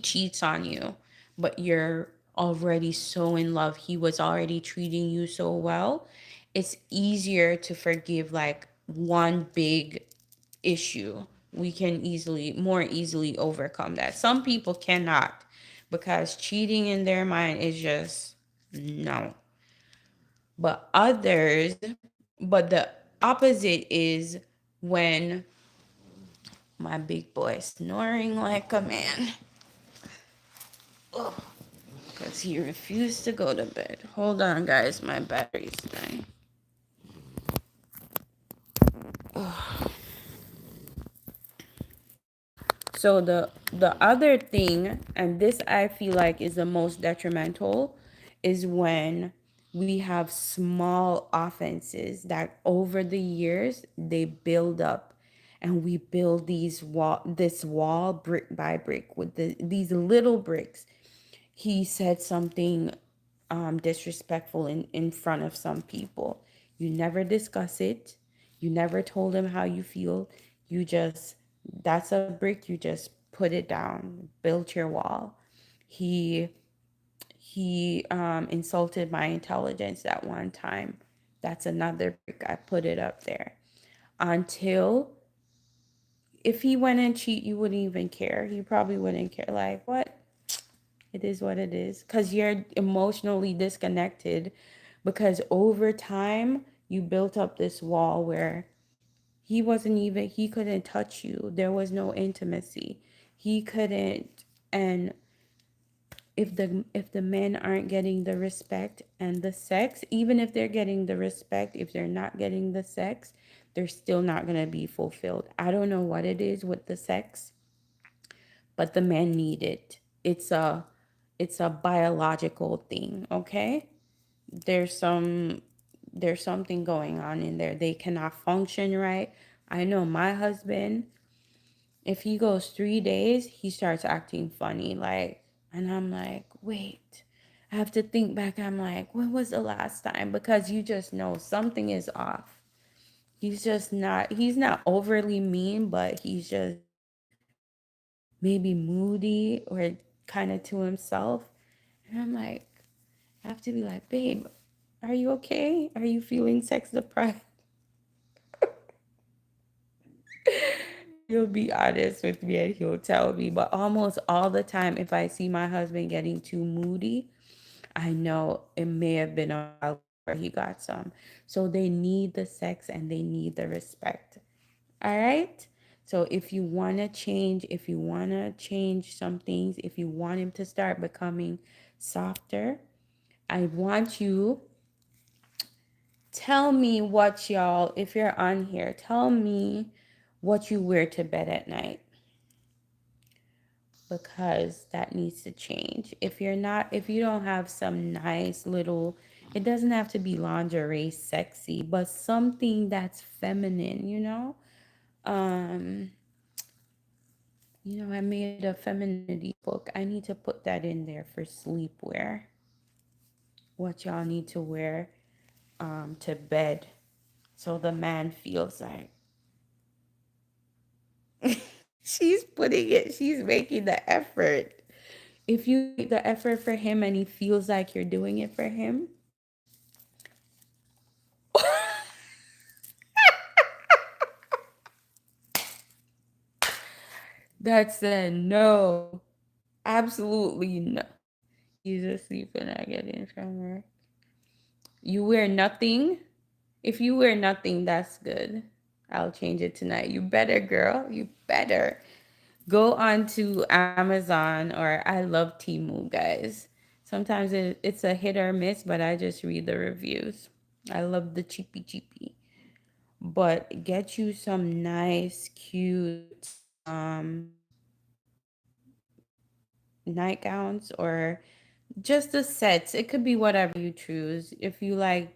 [SPEAKER 1] cheats on you, but you're already so in love, he was already treating you so well, it's easier to forgive like one big issue. We can more easily overcome that. Some people cannot because cheating in their mind is just no. But others, but the opposite is when my big boy snoring like a man. Because he refused to go to bed. Hold on, guys. My battery's dying. So the other thing, and this I feel like is the most detrimental, is when we have small offenses that over the years they build up, and we build this wall brick by brick with these little bricks. He said something disrespectful in front of some people. You never discuss it. You never told him how you feel. You just, that's a brick, you just put it down, built your wall. He he insulted my intelligence at one time. That's another brick. I put it up there. Until if he went and cheat, you wouldn't even care. You probably wouldn't care. Like, what? It is what it is. Because you're emotionally disconnected. Because over time, you built up this wall where he couldn't touch you. There was no intimacy. He couldn't. And if the men aren't getting the respect and the sex, even if they're getting the respect, if they're not getting the sex, they're still not going to be fulfilled. I don't know what it is with the sex, but the men need it. it's a biological thing, okay? There's some there's something going on in there. They cannot function right. I know my husband, if he goes 3 days, he starts acting funny. Like, and I'm like, wait, I have to think back. I'm like, when was the last time? Because you just know something is off. He's not overly mean, but he's just maybe moody or kind of to himself. And I'm like, I have to be like, babe, are you okay? Are you feeling sex deprived? He'll be honest with me and he'll tell me. But almost all the time, if I see my husband getting too moody, I know it may have been a while before he got some. So they need the sex and they need the respect. All right? So if you want to change some things, if you want him to start becoming softer, I want you tell me what y'all, if you're on here, tell me what you wear to bed at night because that needs to change. If you don't have some nice little, it doesn't have to be lingerie sexy, but something that's feminine, you know? Um, I made a femininity book. I need to put that in there for sleepwear. What y'all need to wear to bed so the man feels like she's making the effort. If you make the effort for him and he feels like you're doing it for him, that's a no. Absolutely no. He's asleep and I get in from work. You wear nothing. If you wear nothing, that's good. I'll change it tonight. You better, girl. You better. Go on to Amazon or I love Temu, guys. Sometimes it's a hit or miss, but I just read the reviews. I love the cheapy cheapy. But get you some nice, cute nightgowns or just the sets. It could be whatever you choose. If you like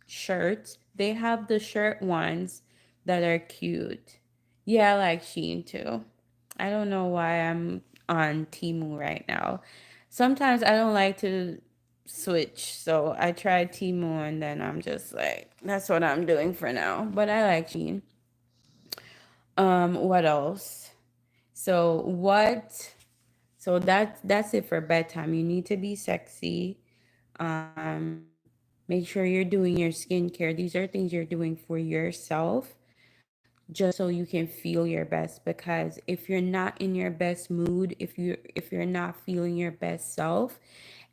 [SPEAKER 1] shirts, they have the shirt ones that are cute. Yeah, I like Shein too. I don't know why I'm on Temu right now. Sometimes I don't like to switch, so I tried Temu and then I'm just like, that's what I'm doing for now. But I like Shein. What else? So what? So that's it for bedtime. You need to be sexy. Um, Make sure you're doing your skincare. These are things you're doing for yourself just so you can feel your best because if you're not in your best mood, if you're not feeling your best self,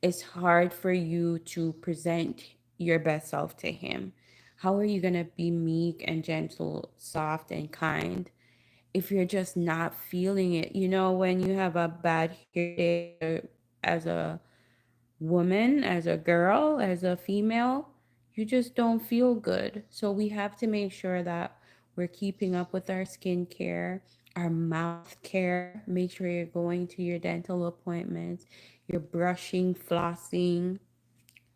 [SPEAKER 1] it's hard for you to present your best self to him. How are you going to be meek and gentle, soft and kind if you're just not feeling it? When you have a bad hair day as a woman, as a girl, as a female, you just don't feel good. So we have to make sure that we're keeping up with our skincare, our mouth care. Make sure you're going to your dental appointments, you're brushing, flossing.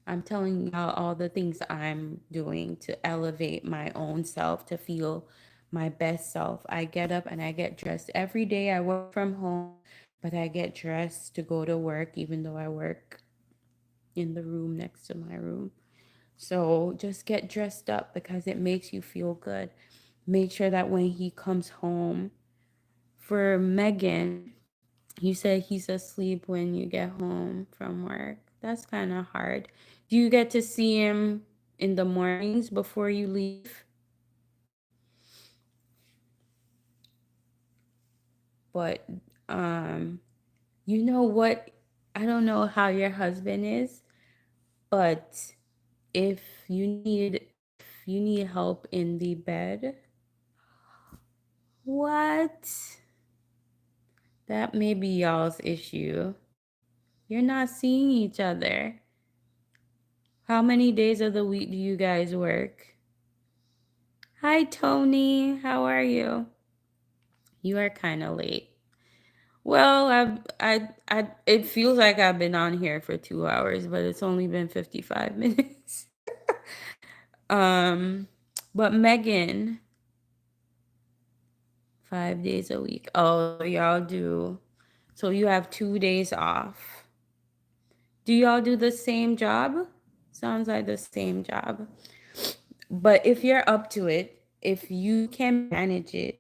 [SPEAKER 1] I'm telling y'all all the things I'm doing to elevate my own self, to feel my best self. I get up and I get dressed every day. I work from home, but I get dressed to go to work, even though I work in the room next to my room. So just get dressed up because it makes you feel good. Make sure that when he comes home, for Megan, you said he's asleep when you get home from work. That's kind of hard. Do you get to see him in the mornings before you leave? But you know what? I don't know how your husband is, but if you need help in the bed, what? That may be y'all's issue. You're not seeing each other. How many days of the week do you guys work? Hi, Tony. How are you? You are kind of late. Well, it feels like I've been on here for 2 hours, but it's only been 55 minutes. um, but Megan, 5 days a week. Oh, so y'all do. So you have 2 days off. Do y'all do the same job? Sounds like the same job. But if you're up to it, if you can manage it,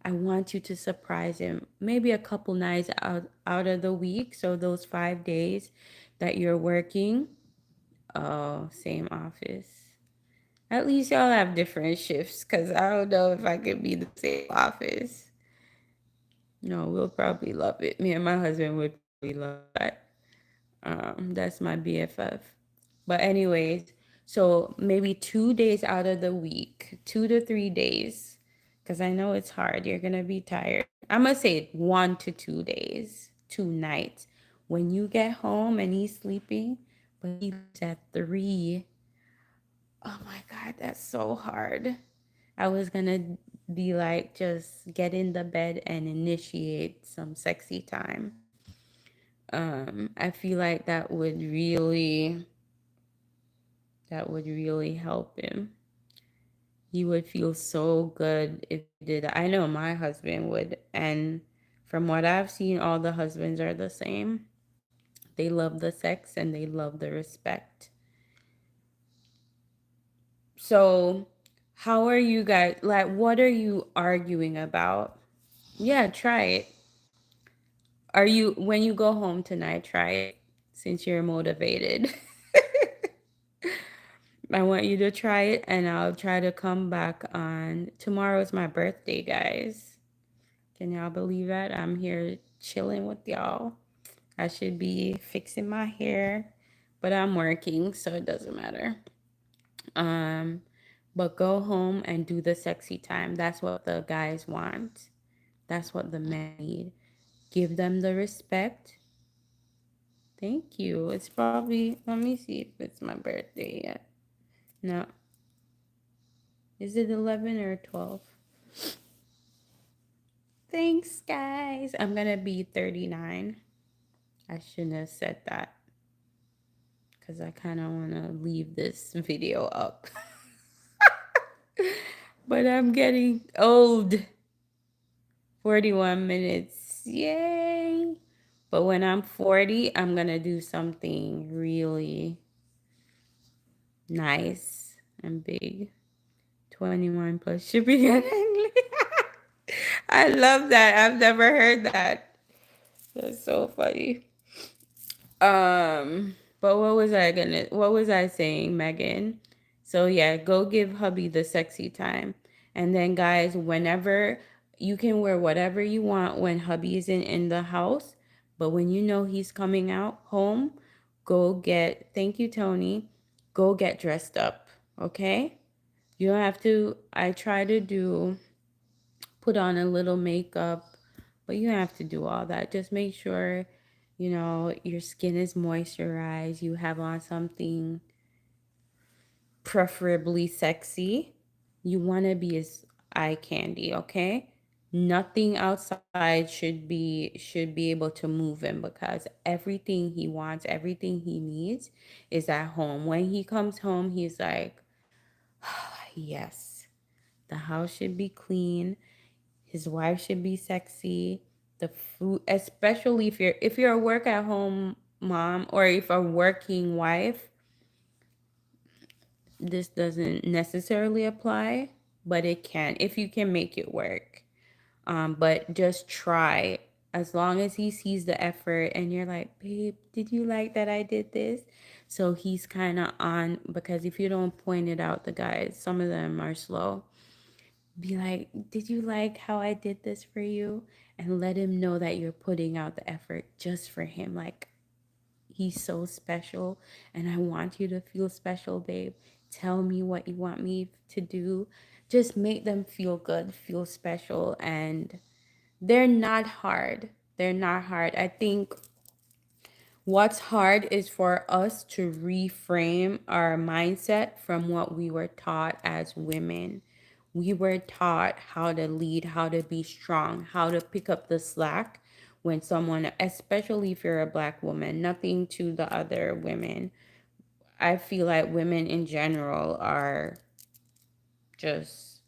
[SPEAKER 1] I want you to surprise him. Maybe a couple nights out of the week. So those 5 days that you're working, oh, same office. At least y'all have different shifts, because I don't know if I could be the same office. No, we'll probably love it. Me and my husband would probably love that. That's my BFF. But anyways, so maybe 2 days out of the week, 2 to 3 days, because I know it's hard. You're gonna be tired. I'm gonna say 1 to 2 days, 2 nights. When you get home and he's sleeping, but he leaves at 3. Oh my God, that's so hard. I was gonna be like, just get in the bed and initiate some sexy time. I feel like that would really help him. He would feel so good if he did that. I know my husband would, and from what I've seen, all the husbands are the same. They love the sex and they love the respect. So, how are you guys? Like, what are you arguing about? Yeah, try it. Are you when you go home tonight? Try it since you're motivated. I want you to try it, and I'll try to come back on tomorrow's my birthday, guys. Can y'all believe that? I'm here chilling with y'all. I should be fixing my hair, but I'm working, so it doesn't matter. Um, but go home and do the sexy time. That's what the guys want. That's what the men need. Give them the respect. Thank you. It's probably, let me see if it's my birthday yet. No. Is it 11 or 12? Thanks, guys. I'm going to be 39. I shouldn't have said that because I kind of want to leave this video up. But I'm getting old. 41 minutes. Yay. But when I'm 40, I'm going to do something really nice and big. 21 plus shipping and handling. I love that. I've never heard that. That's so funny. But what was I saying, Megan? So yeah, go give hubby the sexy time. And then guys, whenever you can wear whatever you want when hubby isn't in the house, but when you know he's coming out home, thank you, Tony. Go get dressed up. Okay? You don't have to I try to put on a little makeup, but you don't have to do all that. Just make sure, your skin is moisturized. You have on something preferably sexy. You want to be as eye candy, okay? Nothing outside should be able to move him, because everything he wants, everything he needs is at home. When he comes home, he's like, yes, the house should be clean. His wife should be sexy. The food, especially if you're a work at home mom, or if a working wife, this doesn't necessarily apply, but it can if you can make it work. But just try. As long as he sees the effort and you're like, babe, did you like that I did this? So he's kind of on, because if you don't point it out, the guys, some of them are slow. Be like, did you like how I did this for you? And let him know that you're putting out the effort just for him. Like, he's so special, and I want you to feel special, babe. Tell me what you want me to do. Just make them feel good, feel special, and they're not hard. They're not hard. I think what's hard is for us to reframe our mindset from what we were taught as women. We were taught how to lead, how to be strong, how to pick up the slack, when someone, especially if you're a black woman, nothing to the other women. I feel like women in general are just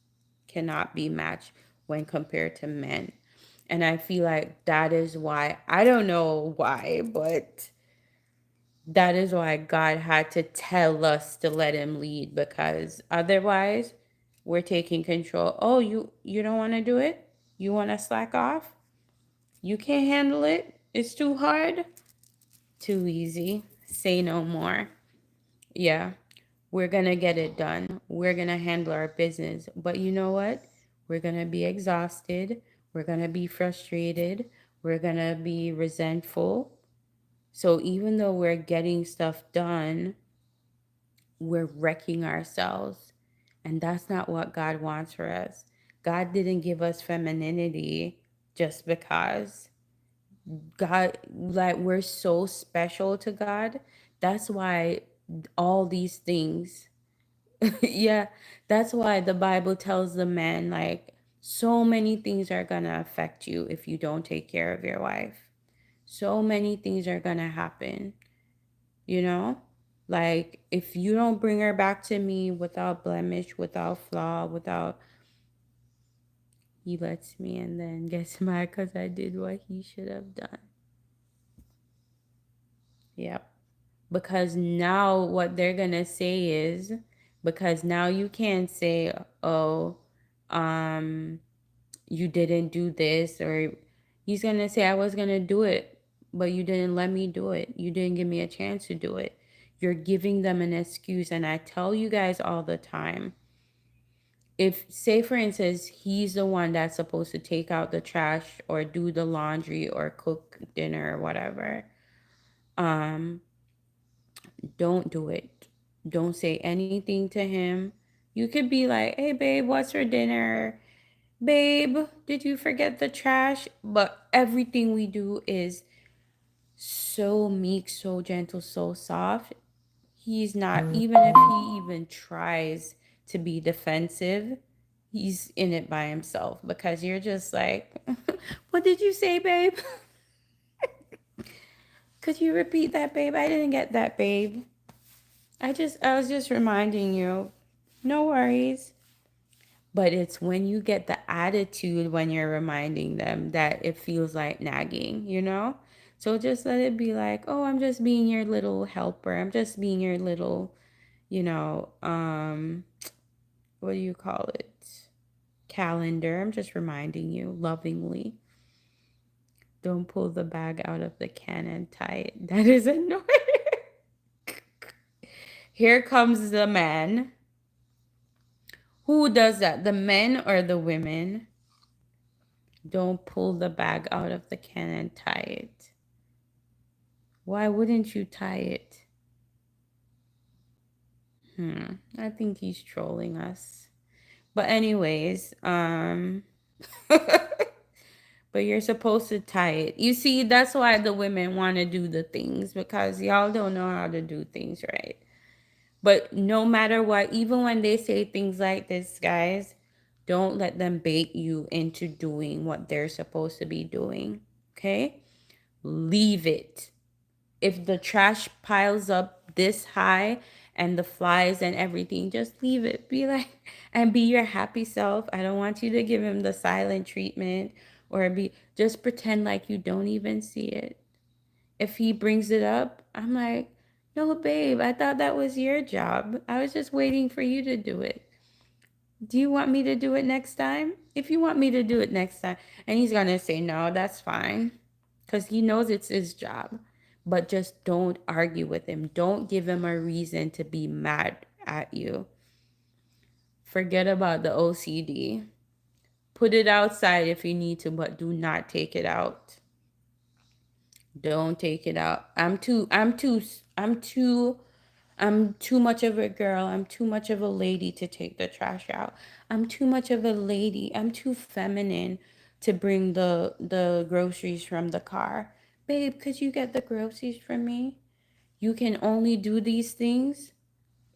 [SPEAKER 1] cannot be matched when compared to men. And I feel like that is why, I don't know why, but that is why God had to tell us to let him lead, because otherwise we're taking control. Oh, you don't want to do it? You want to slack off? You can't handle it? It's too hard? Too easy. Say no more. Yeah. We're going to get it done. We're going to handle our business. But you know what? We're going to be exhausted. We're going to be frustrated. We're going to be resentful. So even though we're getting stuff done, we're wrecking ourselves. And that's not what God wants for us. God didn't give us femininity just because. God, like, we're so special to God. That's why all these things, yeah, that's why the Bible tells the man, like, so many things are going to affect you if you don't take care of your wife. So many things are going to happen, you know? Like, if you don't bring her back to me without blemish, without flaw, without, he lets me and then gets mad because I did what he should have done. Yep. Because now what they're going to say is, because now you can't say, oh, um, you didn't do this, or he's going to say, I was going to do it, but you didn't let me do it. You didn't give me a chance to do it. You're giving them an excuse. And I tell you guys all the time, if, say for instance, he's the one that's supposed to take out the trash or do the laundry or cook dinner or whatever, um, don't do it. Don't say anything to him. You could be like, hey babe, what's for dinner? Babe, did you forget the trash? But everything we do is so meek, so gentle, so soft. He's not, even if he even tries to be defensive, he's in it by himself, because you're just like, what did you say, babe? Could you repeat that, babe? I didn't get that, babe. I was just reminding you. No worries. But it's when you get the attitude when you're reminding them that it feels like nagging, you know? So just let it be like, oh, I'm just being your little helper. I'm just being your little, you know, what do you call it? Calendar. I'm just reminding you lovingly. Don't pull the bag out of the can and tie it. That is annoying. Here comes the man. Who does that? The men or the women? Don't pull the bag out of the can and tie it. Why wouldn't you tie it? I think he's trolling us. But anyways, but you're supposed to tie it. You see, that's why the women want to do the things, because y'all don't know how to do things right. But no matter what, even when they say things like this, guys, don't let them bait you into doing what they're supposed to be doing. Okay? Leave it. If the trash piles up this high and the flies and everything, just leave it. Be like, and be your happy self. I don't want you to give him the silent treatment, or be, just pretend like you don't even see it. If he brings it up, I'm like, no, babe, I thought that was your job. I was just waiting for you to do it. Do you want me to do it next time? If you want me to do it next time. And he's going to say, no, that's fine. Because he knows it's his job. But just don't argue with him. Don't give him a reason to be mad at you. Forget about the OCD. Put it outside if you need to, but do not take it out. Don't take it out. I'm too much of a girl. I'm too much of a lady to take the trash out. I'm too much of a lady. I'm too feminine to bring the groceries from the car. Babe, could you get the groceries from me? You can only do these things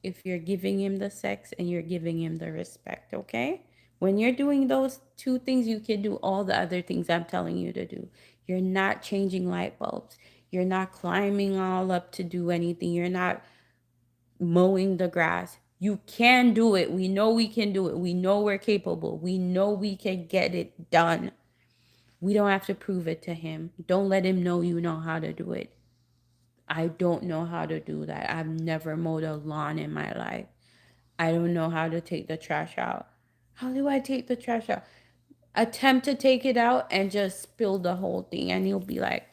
[SPEAKER 1] if you're giving him the sex and you're giving him the respect, okay? When you're doing those two things, you can do all the other things I'm telling you to do. You're not changing light bulbs. You're not climbing all up to do anything. You're not mowing the grass. You can do it. We know we can do it. We know we're capable. We know we can get it done. We don't have to prove it to him. Don't let him know you know how to do it. I don't know how to do that. I've never mowed a lawn in my life. I don't know how to take the trash out. How do I take the trash out? Attempt to take it out and just spill the whole thing, and you'll be like,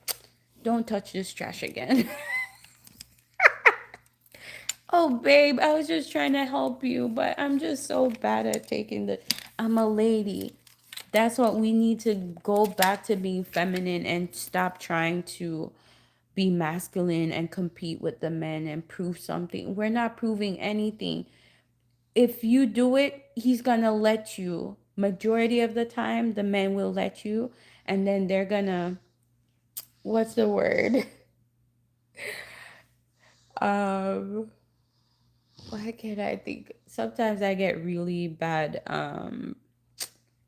[SPEAKER 1] don't touch this trash again. Oh, babe, I was just trying to help you, but I'm just so bad at taking the. I'm a lady. That's what we need to go back to being feminine and stop trying to be masculine and compete with the men and prove something. We're not proving anything. If you do it, he's gonna let you. Majority of the time, the men will let you, and then they're gonna, what's the word? Um, why can't I think? Sometimes I get really bad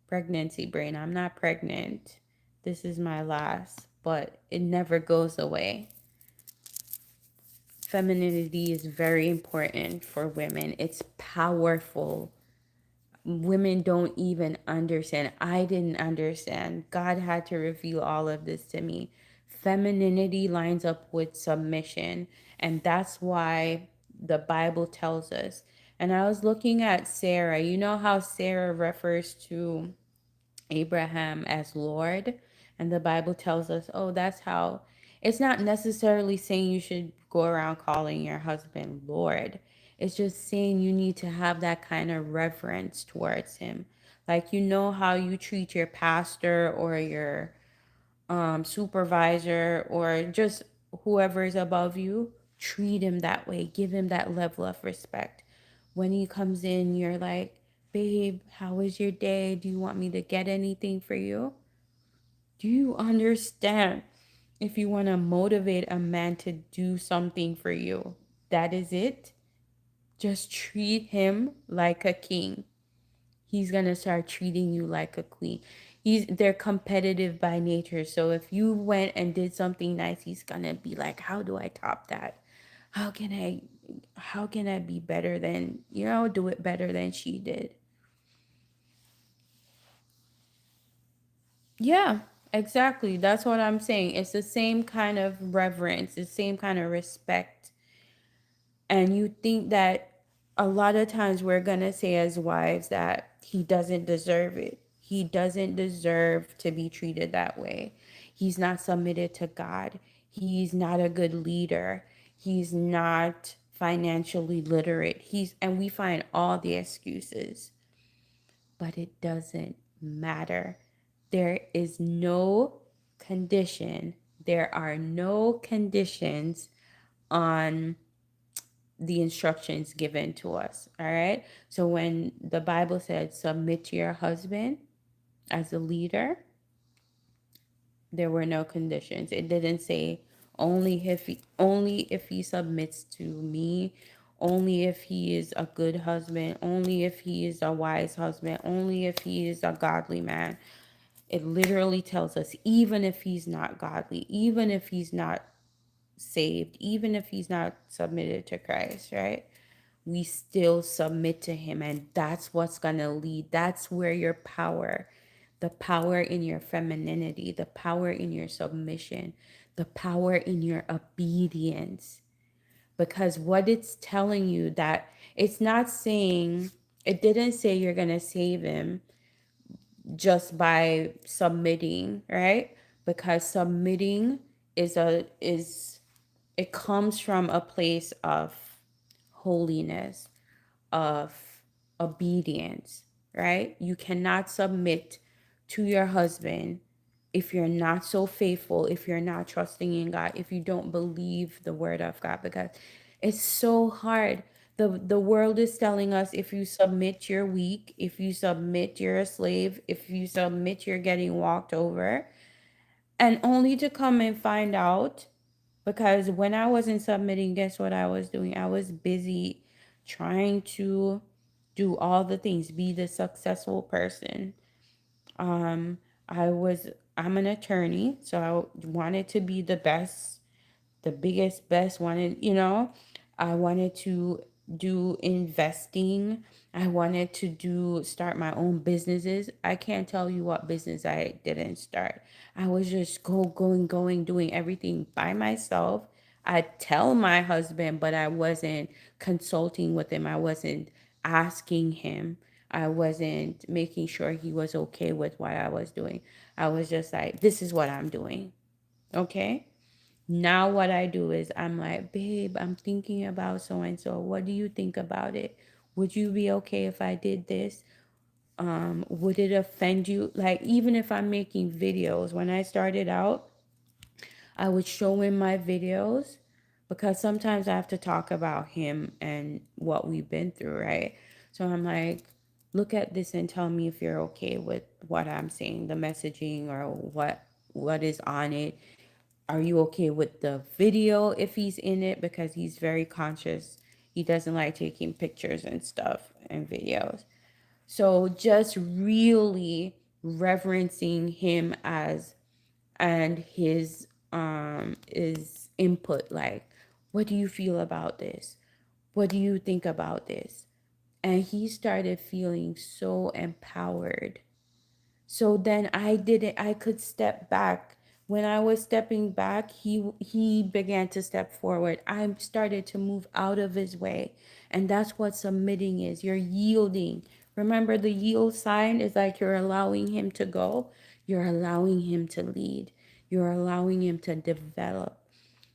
[SPEAKER 1] pregnancy brain. I'm not pregnant. This is my last, but it never goes away. Femininity is very important for women. It's powerful. Women don't even understand. I didn't understand. God had to reveal all of this to me. Femininity lines up with submission, and that's why the Bible tells us. And I was looking at Sarah. You know how Sarah refers to Abraham as Lord. And the Bible tells us, oh, that's how it's not necessarily saying you should go around calling your husband Lord. It's just saying you need to have that kind of reverence towards him. Like, you know how you treat your pastor or your supervisor or just whoever is above you, treat him that way. Give him that level of respect. When he comes in, you're like, babe, how was your day? Do you want me to get anything for you? Do you understand? If you want to motivate a man to do something for you, that is it. Just treat him like a king. He's gonna start treating you like a queen. They're competitive by nature. So if you went and did something nice, he's gonna be like, how do I top that? How can I how can I be better than, do it better than she did? Yeah, exactly. That's what I'm saying. It's the same kind of reverence, the same kind of respect. And you think that a lot of times we're going to say as wives that he doesn't deserve it. He doesn't deserve to be treated that way. He's not submitted to God. He's not a good leader. He's not financially literate. And we find all the excuses, but it doesn't matter. There is no condition. There are no conditions on the instructions given to us. All right. So when the Bible said submit to your husband as a leader, there were no conditions. It didn't say only if he submits to me, only if he is a good husband, only if he is a wise husband, only if he is a godly man. It literally tells us even if he's not godly, even if he's not saved, even if he's not submitted to Christ, right? We still submit to him, and that's what's going to lead. That's where your power, the power in your femininity, the power in your submission, the power in your obedience, because what it's telling you, that it's not saying, it didn't say you're going to save him just by submitting, right? Because submitting is it comes from a place of holiness, of obedience, right? You cannot submit to your husband if you're not so faithful, if you're not trusting in God, if you don't believe the word of God, because it's so hard. The world is telling us if you submit, you're weak. If you submit, you're a slave. If you submit, you're getting walked over. And only to come and find out, because when I wasn't submitting, guess what I was doing? I was busy trying to do all the things, be the successful person. Um, I was I'm an attorney, so I wanted to be the best, the biggest, best, wanted, I wanted to do investing. I wanted to start my own businesses. I can't tell you what business I didn't start. I was just going, doing everything by myself. I tell my husband, but I wasn't consulting with him. I wasn't asking him. I wasn't making sure he was okay with what I was doing. I was just like, this is what I'm doing. Okay. Now what I do is I'm like, babe, I'm thinking about so and so. What do you think about it? Would you be okay if I did this? Would it offend you? Like, even if I'm making videos, when I started out, I would show him my videos because sometimes I have to talk about him and what we've been through, right? So I'm like, look at this and tell me if you're okay with what I'm saying, the messaging or what is on it. Are you okay with the video if he's in it? Because he's very conscious. He doesn't like taking pictures and stuff and videos. So just really reverencing him as and his input, like, what do you feel about this? What do you think about this? And he started feeling so empowered. So then I could step back. When I was stepping back, he began to step forward. I started to move out of his way. And that's what submitting is. You're yielding. Remember, the yield sign is like you're allowing him to go. You're allowing him to lead. You're allowing him to develop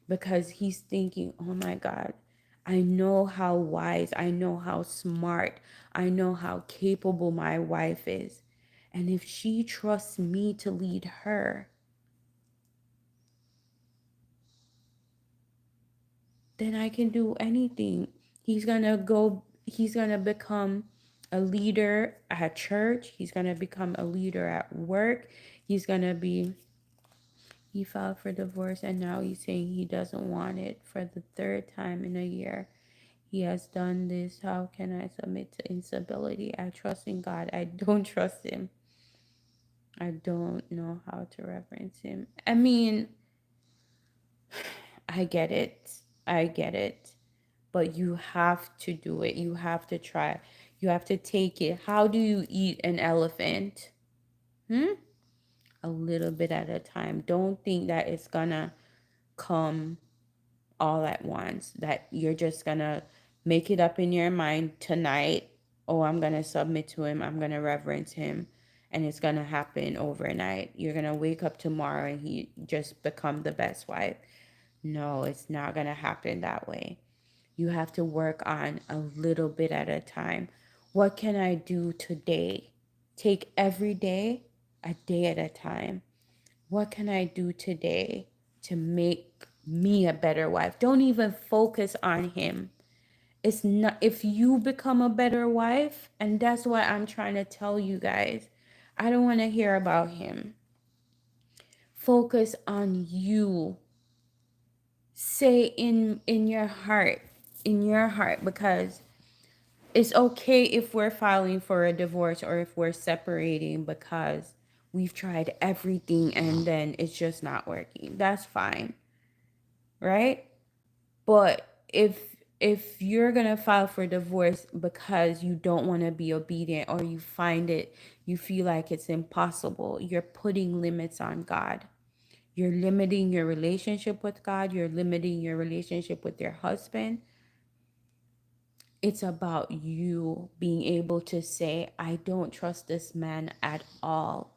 [SPEAKER 1] because he's thinking, oh my God, I know how wise, I know how smart, I know how capable my wife is. And if she trusts me to lead her, then I can do anything. He's gonna become a leader at church. He's gonna become a leader at work. He's gonna be, he filed for divorce and now he's saying he doesn't want it for the third time in a year. He has done this. How can I submit to instability? I trust in God. I don't trust him. I don't know how to reverence him. I mean, I get it. I get it. But you have to do it. You have to try. You have to take it. How do you eat an elephant? Hmm? A little bit at a time. Don't think that it's gonna come all at once, that you're just gonna make it up in your mind tonight. Oh, I'm gonna submit to him, I'm gonna reverence him, and it's gonna happen overnight. You're gonna wake up tomorrow and he just become the best wife. No, it's not gonna happen that way. You have to work on a little bit at a time. What can I do today? Take every day a day at a time. What can I do today to make me a better wife? Don't even focus on him. It's not, if you become a better wife, and that's what I'm trying to tell you guys. I don't want to hear about him. Focus on you. Say in your heart, because it's okay if we're filing for a divorce or if we're separating because we've tried everything and then it's just not working. That's fine, right? But if you're gonna file for divorce because you don't want to be obedient, or you feel like it's impossible, you're putting limits on God. You're limiting your relationship with God. You're limiting your relationship with your husband. It's about you being able to say, I don't trust this man at all.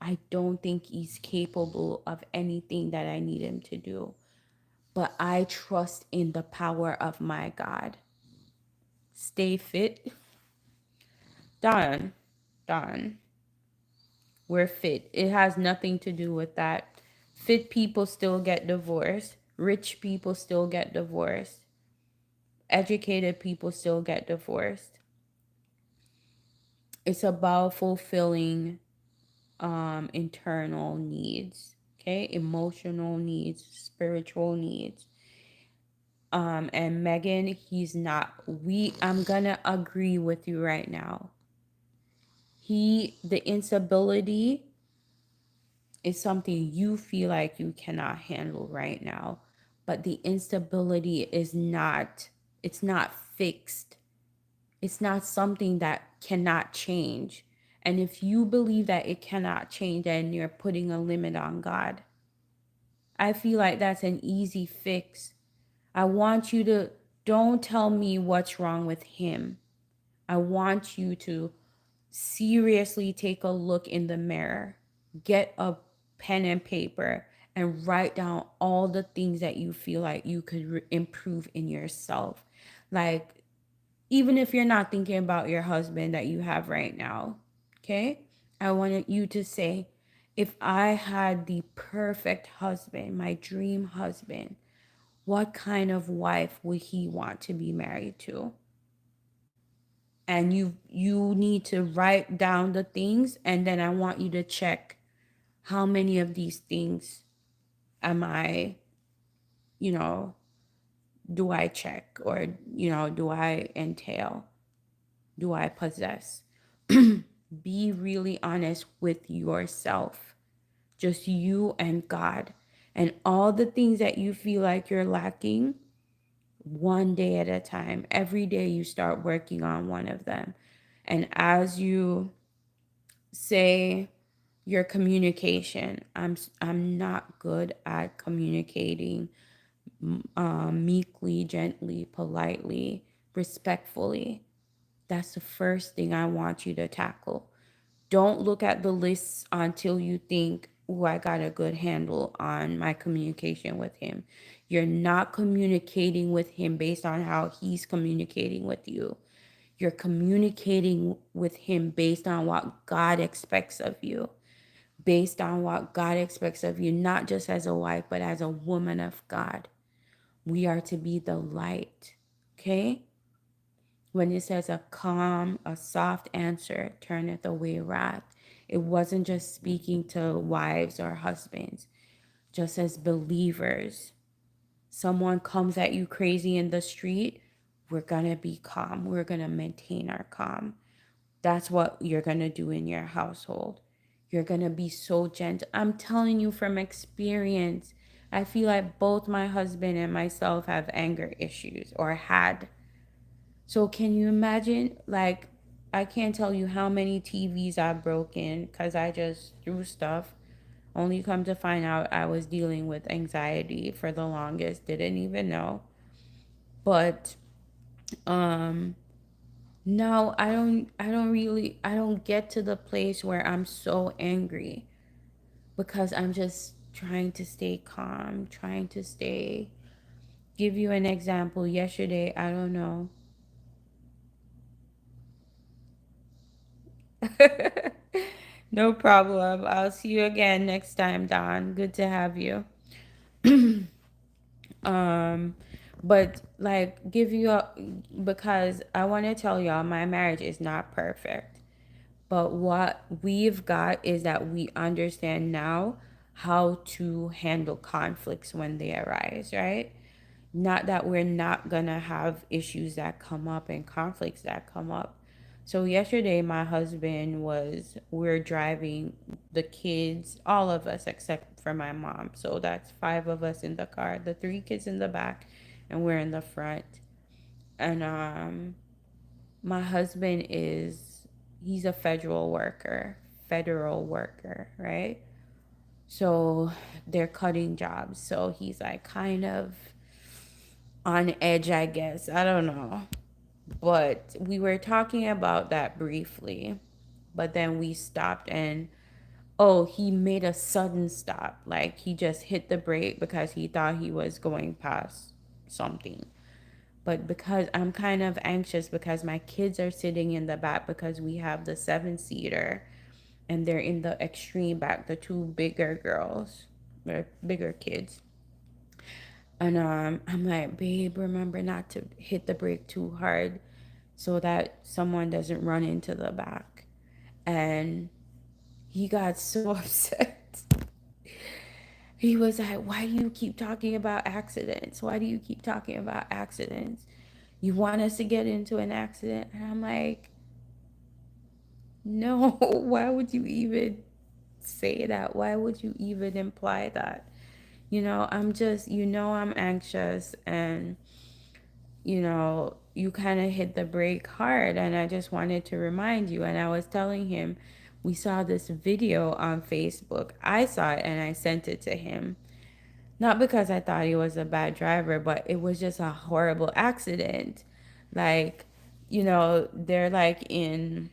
[SPEAKER 1] I don't think he's capable of anything that I need him to do. But I trust in the power of my God. Stay fit. Done. Done. We're fit. It has nothing to do with that. Fit people still get divorced. Rich people still get divorced. Educated people still get divorced. It's about fulfilling internal needs, okay? Emotional needs, spiritual needs. And Megan, he's not, I'm gonna agree with you right now. The instability It's something you feel like you cannot handle right now, but the instability is not, it's not fixed. It's not something that cannot change. And if you believe that it cannot change, then you're putting a limit on God. I feel like that's an easy fix. I want you to, don't tell me what's wrong with him. I want you to seriously take a look in the mirror, get a pen and paper, and write down all the things that you feel like you could improve in yourself. Like, even if you're not thinking about your husband that you have right now, okay? I wanted you to say, if I had the perfect husband, my dream husband, what kind of wife would he want to be married to? And you need to write down the things, and then I want you to check how many of these things am I, you know, do I check, or do I entail, do I possess? Be really honest with yourself, just you and God, and all the things that you feel like you're lacking. One day at a time, every day you start working on one of them. And as you say your communication, I'm not good at communicating meekly, gently, politely, respectfully. That's the first thing I want you to tackle. Don't look at the lists until you think, oh, I got a good handle on my communication with him. You're not communicating with him based on how he's communicating with you. You're communicating with him based on what God expects of you. Based on what God expects of you, not just as a wife, but as a woman of God. We are to be the light. Okay? When it says a calm, a soft answer turneth away wrath, it wasn't just speaking to wives or husbands, just as believers. Someone comes at you crazy in the street, we're going to be calm. We're going to maintain our calm. That's what you're going to do in your household. You're going to be so gentle. I'm telling you from experience. I feel like both my husband and myself have anger issues, or had. So can you imagine? Like, I can't tell you how many TVs I've broken because I just threw stuff. Only come to find out I was dealing with anxiety for the longest. Didn't even know. But um no, I don't get to the place where I'm so angry, because I'm just trying to stay calm, trying to stay. Give you an example. Yesterday, I don't know. No problem. I'll see you again next time, Don. Good to have you. Um, but like, give you a, because I want to tell y'all my marriage is not perfect. But what we've got is that we understand now how to handle conflicts when they arise, right? Not that we're not gonna have issues that come up and conflicts that come up. So yesterday my husband was, we're driving the kids, all of us except for my mom. So that's five of us in the car, the three kids in the back, and we're in the front. And my husband is, he's a federal worker, right? So they're cutting jobs. So he's like kind of on edge, I guess. I don't know. But we were talking about that briefly. But then we stopped, and oh, he made a sudden stop. Like he just hit the brake because he thought he was going past something. But because I'm kind of anxious because my kids are sitting in the back, because we have the 7-seater and they're in the extreme back, the two bigger girls, or bigger kids. And I'm like, babe, remember not to hit the brake too hard so that someone doesn't run into the back. And he got so upset. He was like, why do you keep talking about accidents? Why do you keep talking about accidents? You want us to get into an accident? And I'm like, no, why would you even? say that? Why would you even imply that? I'm just, I'm anxious, and you kind of hit the brake hard, and I just wanted to remind you. And I was telling him, we saw this video on Facebook. I saw it and I sent it to him. Not because I thought he was a bad driver, but it was just a horrible accident. Like, they're like in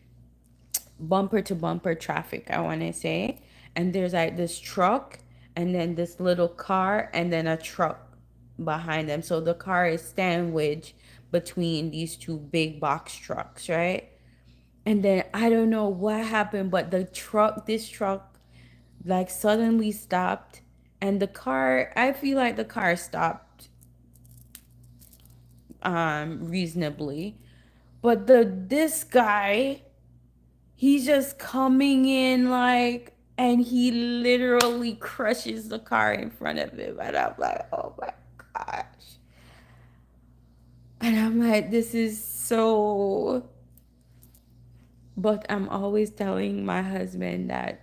[SPEAKER 1] bumper to bumper traffic, I want to say. And there's like this truck, and then this little car, and then a truck behind them. So the car is sandwiched between these two big box trucks, right? And then I don't know what happened, but this truck, like suddenly stopped. And the car, I feel like the car stopped reasonably. But this guy, he's just coming in like, and he literally crushes the car in front of him. And I'm like, oh my gosh. And I'm like, this is so. But I'm always telling my husband that,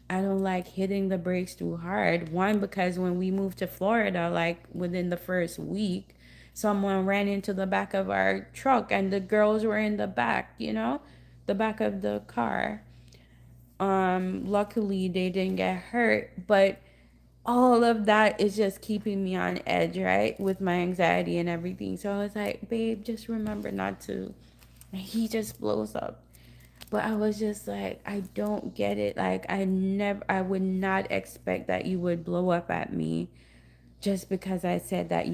[SPEAKER 1] I don't like hitting the brakes too hard. One, because when we moved to Florida, like within the first week, someone ran into the back of our truck, and the girls were in the back, the back of the car. Luckily they didn't get hurt, but all of that is just keeping me on edge, right? With my anxiety and everything. So I was like, babe, just remember not to. And he just blows up. But I was just like, I don't get it. Like, I would not expect that you would blow up at me just because I said that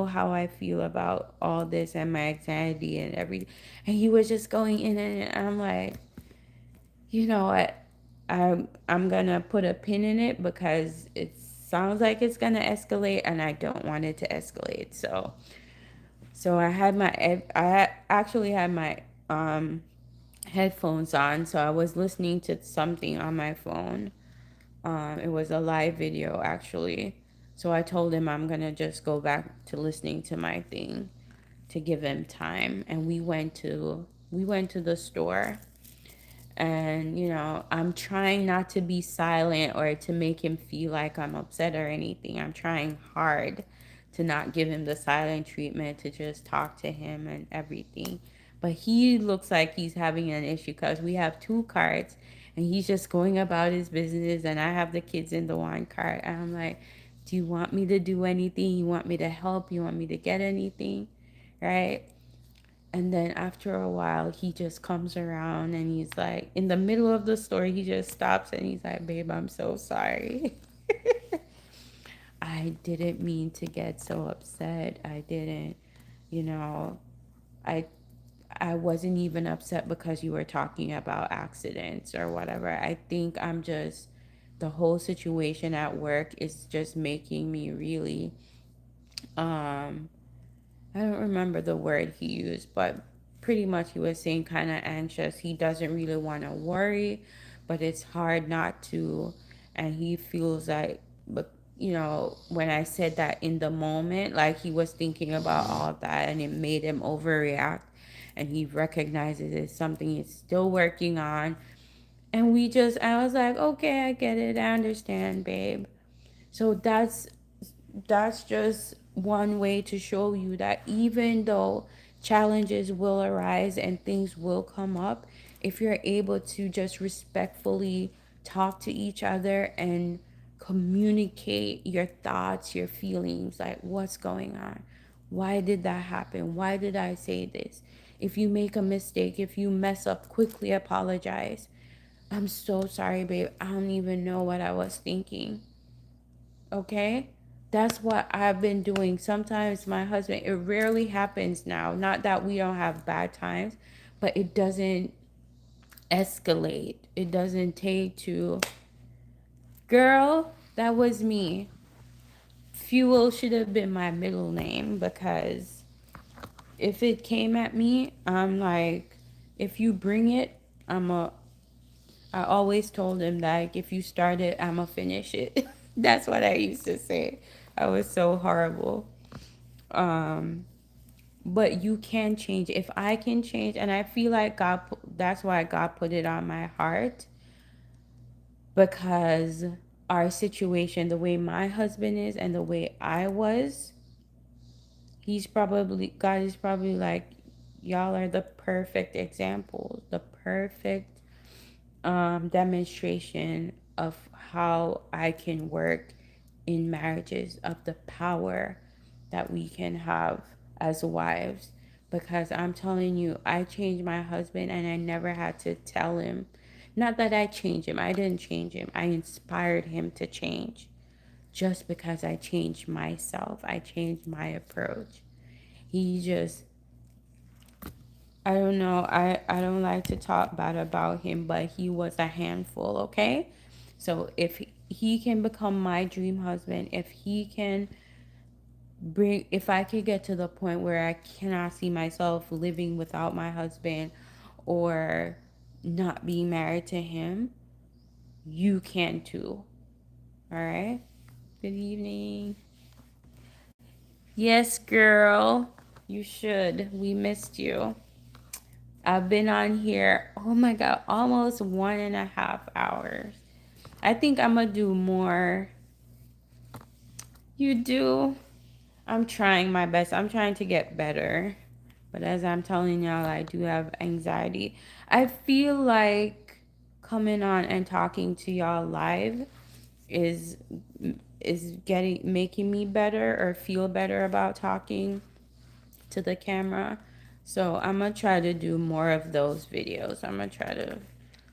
[SPEAKER 1] how I feel about all this and my anxiety and everything. And he was just going in, and I'm like, you know what? I'm gonna put a pin in it because it sounds like it's gonna escalate, and I don't want it to escalate. So I actually had my headphones on, so I was listening to something on my phone. It was a live video actually. So I told him I'm gonna just go back to listening to my thing to give him time, and we went to the store. And I'm trying not to be silent or to make him feel like I'm upset or anything. I'm trying hard to not give him the silent treatment, to just talk to him and everything. But he looks like he's having an issue because we have two carts, and he's just going about his business, and I have the kids in the one cart, and I'm like, do you want me to do anything? You want me to help? You want me to get anything? Right? And then after a while, he just comes around, and he's like, in the middle of the store, he just stops and he's like, babe, I'm so sorry. I didn't mean to get so upset. I didn't, you know, I I wasn't even upset because you were talking about accidents or whatever. I think the whole situation at work is just making me really, um, I don't remember the word he used, but pretty much he was saying kind of anxious. He doesn't really want to worry, but it's hard not to. And he feels like, but when I said that in the moment, like he was thinking about all that, and it made him overreact. And he recognizes it's something he's still working on. And I was like, okay, I get it. I understand, babe. So that's just one way to show you that even though challenges will arise and things will come up, if you're able to just respectfully talk to each other and communicate your thoughts, your feelings, like what's going on, why did that happen, why did I say this, if you make a mistake, if you mess up, quickly apologize. I'm so sorry, babe, I don't even know what I was thinking. Okay? That's what I've been doing. Sometimes my husband, it rarely happens now. Not that we don't have bad times, but it doesn't escalate. It doesn't take to, girl, that was me. Fuel should have been my middle name, because if it came at me, I'm like, if you bring it, I always told him, like, if you start it, I'ma finish it. That's what I used to say. I was so horrible. Um, but you can change. If I can change, and I feel like that's why God put it on my heart. because our situation, the way my husband is and the way I was, God is probably like, y'all are the perfect examples, the perfect demonstration of how I can work in marriages, of the power that we can have as wives. Because I'm telling you, I changed my husband and I never had to tell him. Not that I changed him, I didn't change him. I inspired him to change just because I changed myself. I changed my approach. He just, I don't know. I don't like to talk bad about him, but he was a handful, okay? So if he can become my dream husband, if I could get to the point where I cannot see myself living without my husband or not being married to him, you can too. All right? Good evening. Yes, girl. You should. We missed you. I've been on here, oh my God, almost 1.5 hours. I think I'm gonna do more. You do? I'm trying my best. I'm trying to get better. But as I'm telling y'all, I do have anxiety. I feel like coming on and talking to y'all live is making me better or feel better about talking to the camera. So I'm gonna try to do more of those videos. I'm gonna try to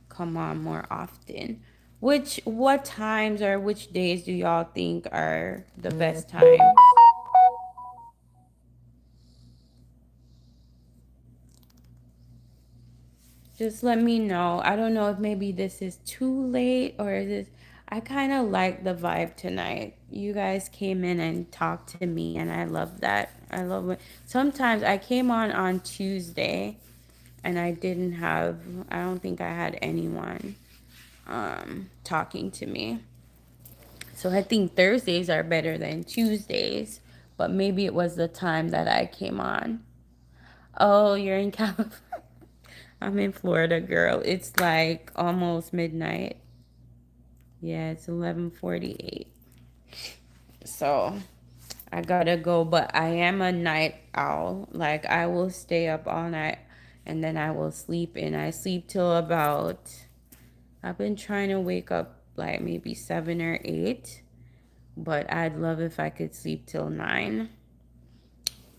[SPEAKER 1] come on more often. What times or which days do y'all think are the best times? Just let me know. I don't know if maybe this is too late or is this, I kind of like the vibe tonight. You guys came in and talked to me and I love that. I love it. Sometimes I came on Tuesday and I don't think I had anyone talking to me. So I think Thursdays are better than Tuesdays, but maybe it was the time that I came on. Oh, you're in California. I'm in Florida, girl. It's like almost midnight. Yeah, it's 11:48. So I gotta go, but I am a night owl. Like I will stay up all night and then I will sleep and I sleep till about, I've been trying to wake up like maybe 7 or 8, but I'd love if I could sleep till 9.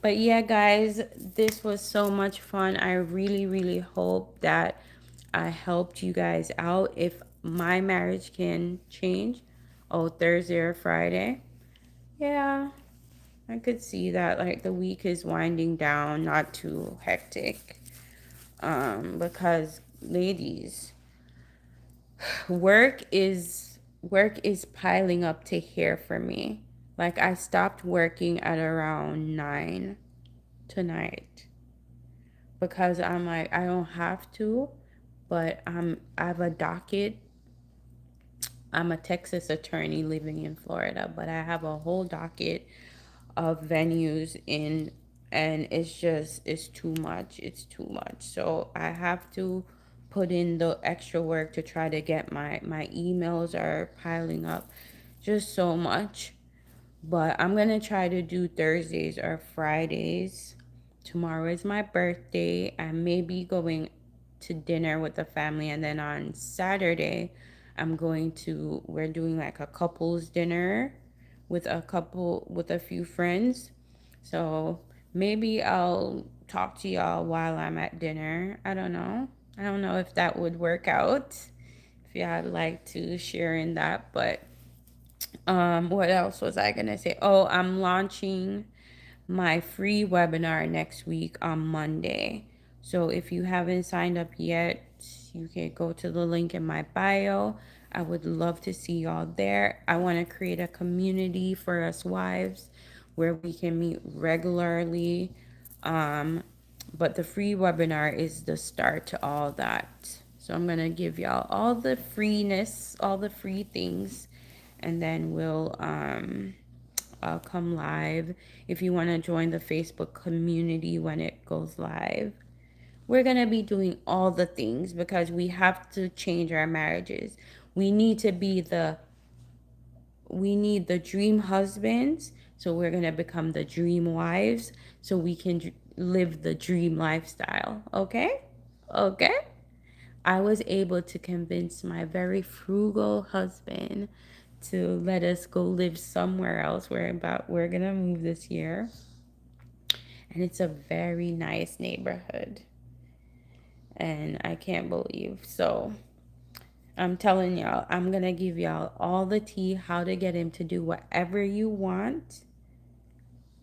[SPEAKER 1] But yeah, guys, this was so much fun. I really, really hope that I helped you guys out. If my marriage can change, oh, Thursday or Friday. Yeah, I could see that. Like the week is winding down, not too hectic. Because ladies, work is piling up to here for me. Like I stopped working at around 9 tonight because I'm like I don't have to, but I have a docket. I'm a Texas attorney living in Florida, but I have a whole docket of venues in, and it's too much. It's too much. So I have to put in the extra work to try to get my emails are piling up just so much. But I'm gonna try to do Thursdays or Fridays. Tomorrow is my birthday. I may be going to dinner with the family, and then on Saturday, we're doing like a couples dinner with a few friends. So maybe I'll talk to y'all while I'm at dinner. I don't know. I don't know if that would work out. If y'all like to share in that, but what else was I gonna say? Oh, I'm launching my free webinar next week on Monday. So if you haven't signed up yet, you can go to the link in my bio. I would love to see y'all there. I want to create a community for us wives where we can meet regularly. Um, but the free webinar is the start to all that. So I'm going to give y'all all the freeness, all the free things, and then I'll come live if you want to join the Facebook community when it goes live. We're going to be doing all the things because we have to change our marriages. We need to be we need the dream husbands, so we're going to become the dream wives so we can live the dream lifestyle. Okay? Okay? I was able to convince my very frugal husband to let us go live somewhere else. We're going to move this year, and it's a very nice neighborhood. And I can't believe. So, I'm telling y'all, I'm going to give y'all all the tea how to get him to do whatever you want.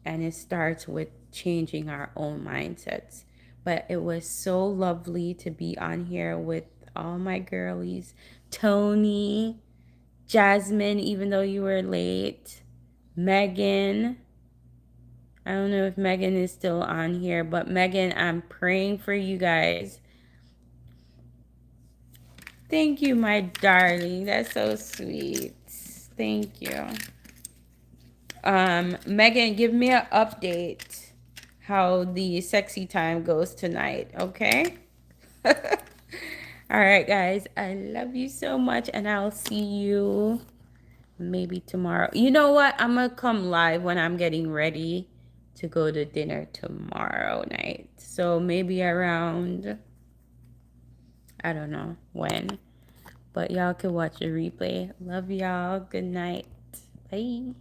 [SPEAKER 1] And it starts with changing our own mindsets. But it was so lovely to be on here with all my girlies. Tony, Jasmine, even though you were late, Megan. I don't know if Megan is still on here, but Megan, I'm praying for you guys. Thank you, my darling. That's so sweet. Thank you. Megan, give me an update how the sexy time goes tonight, okay? All right, guys. I love you so much, and I'll see you maybe tomorrow. You know what? I'm gonna come live when I'm getting ready to go to dinner tomorrow night. So maybe around, I don't know when, but y'all can watch the replay. Love y'all. Good night. Bye.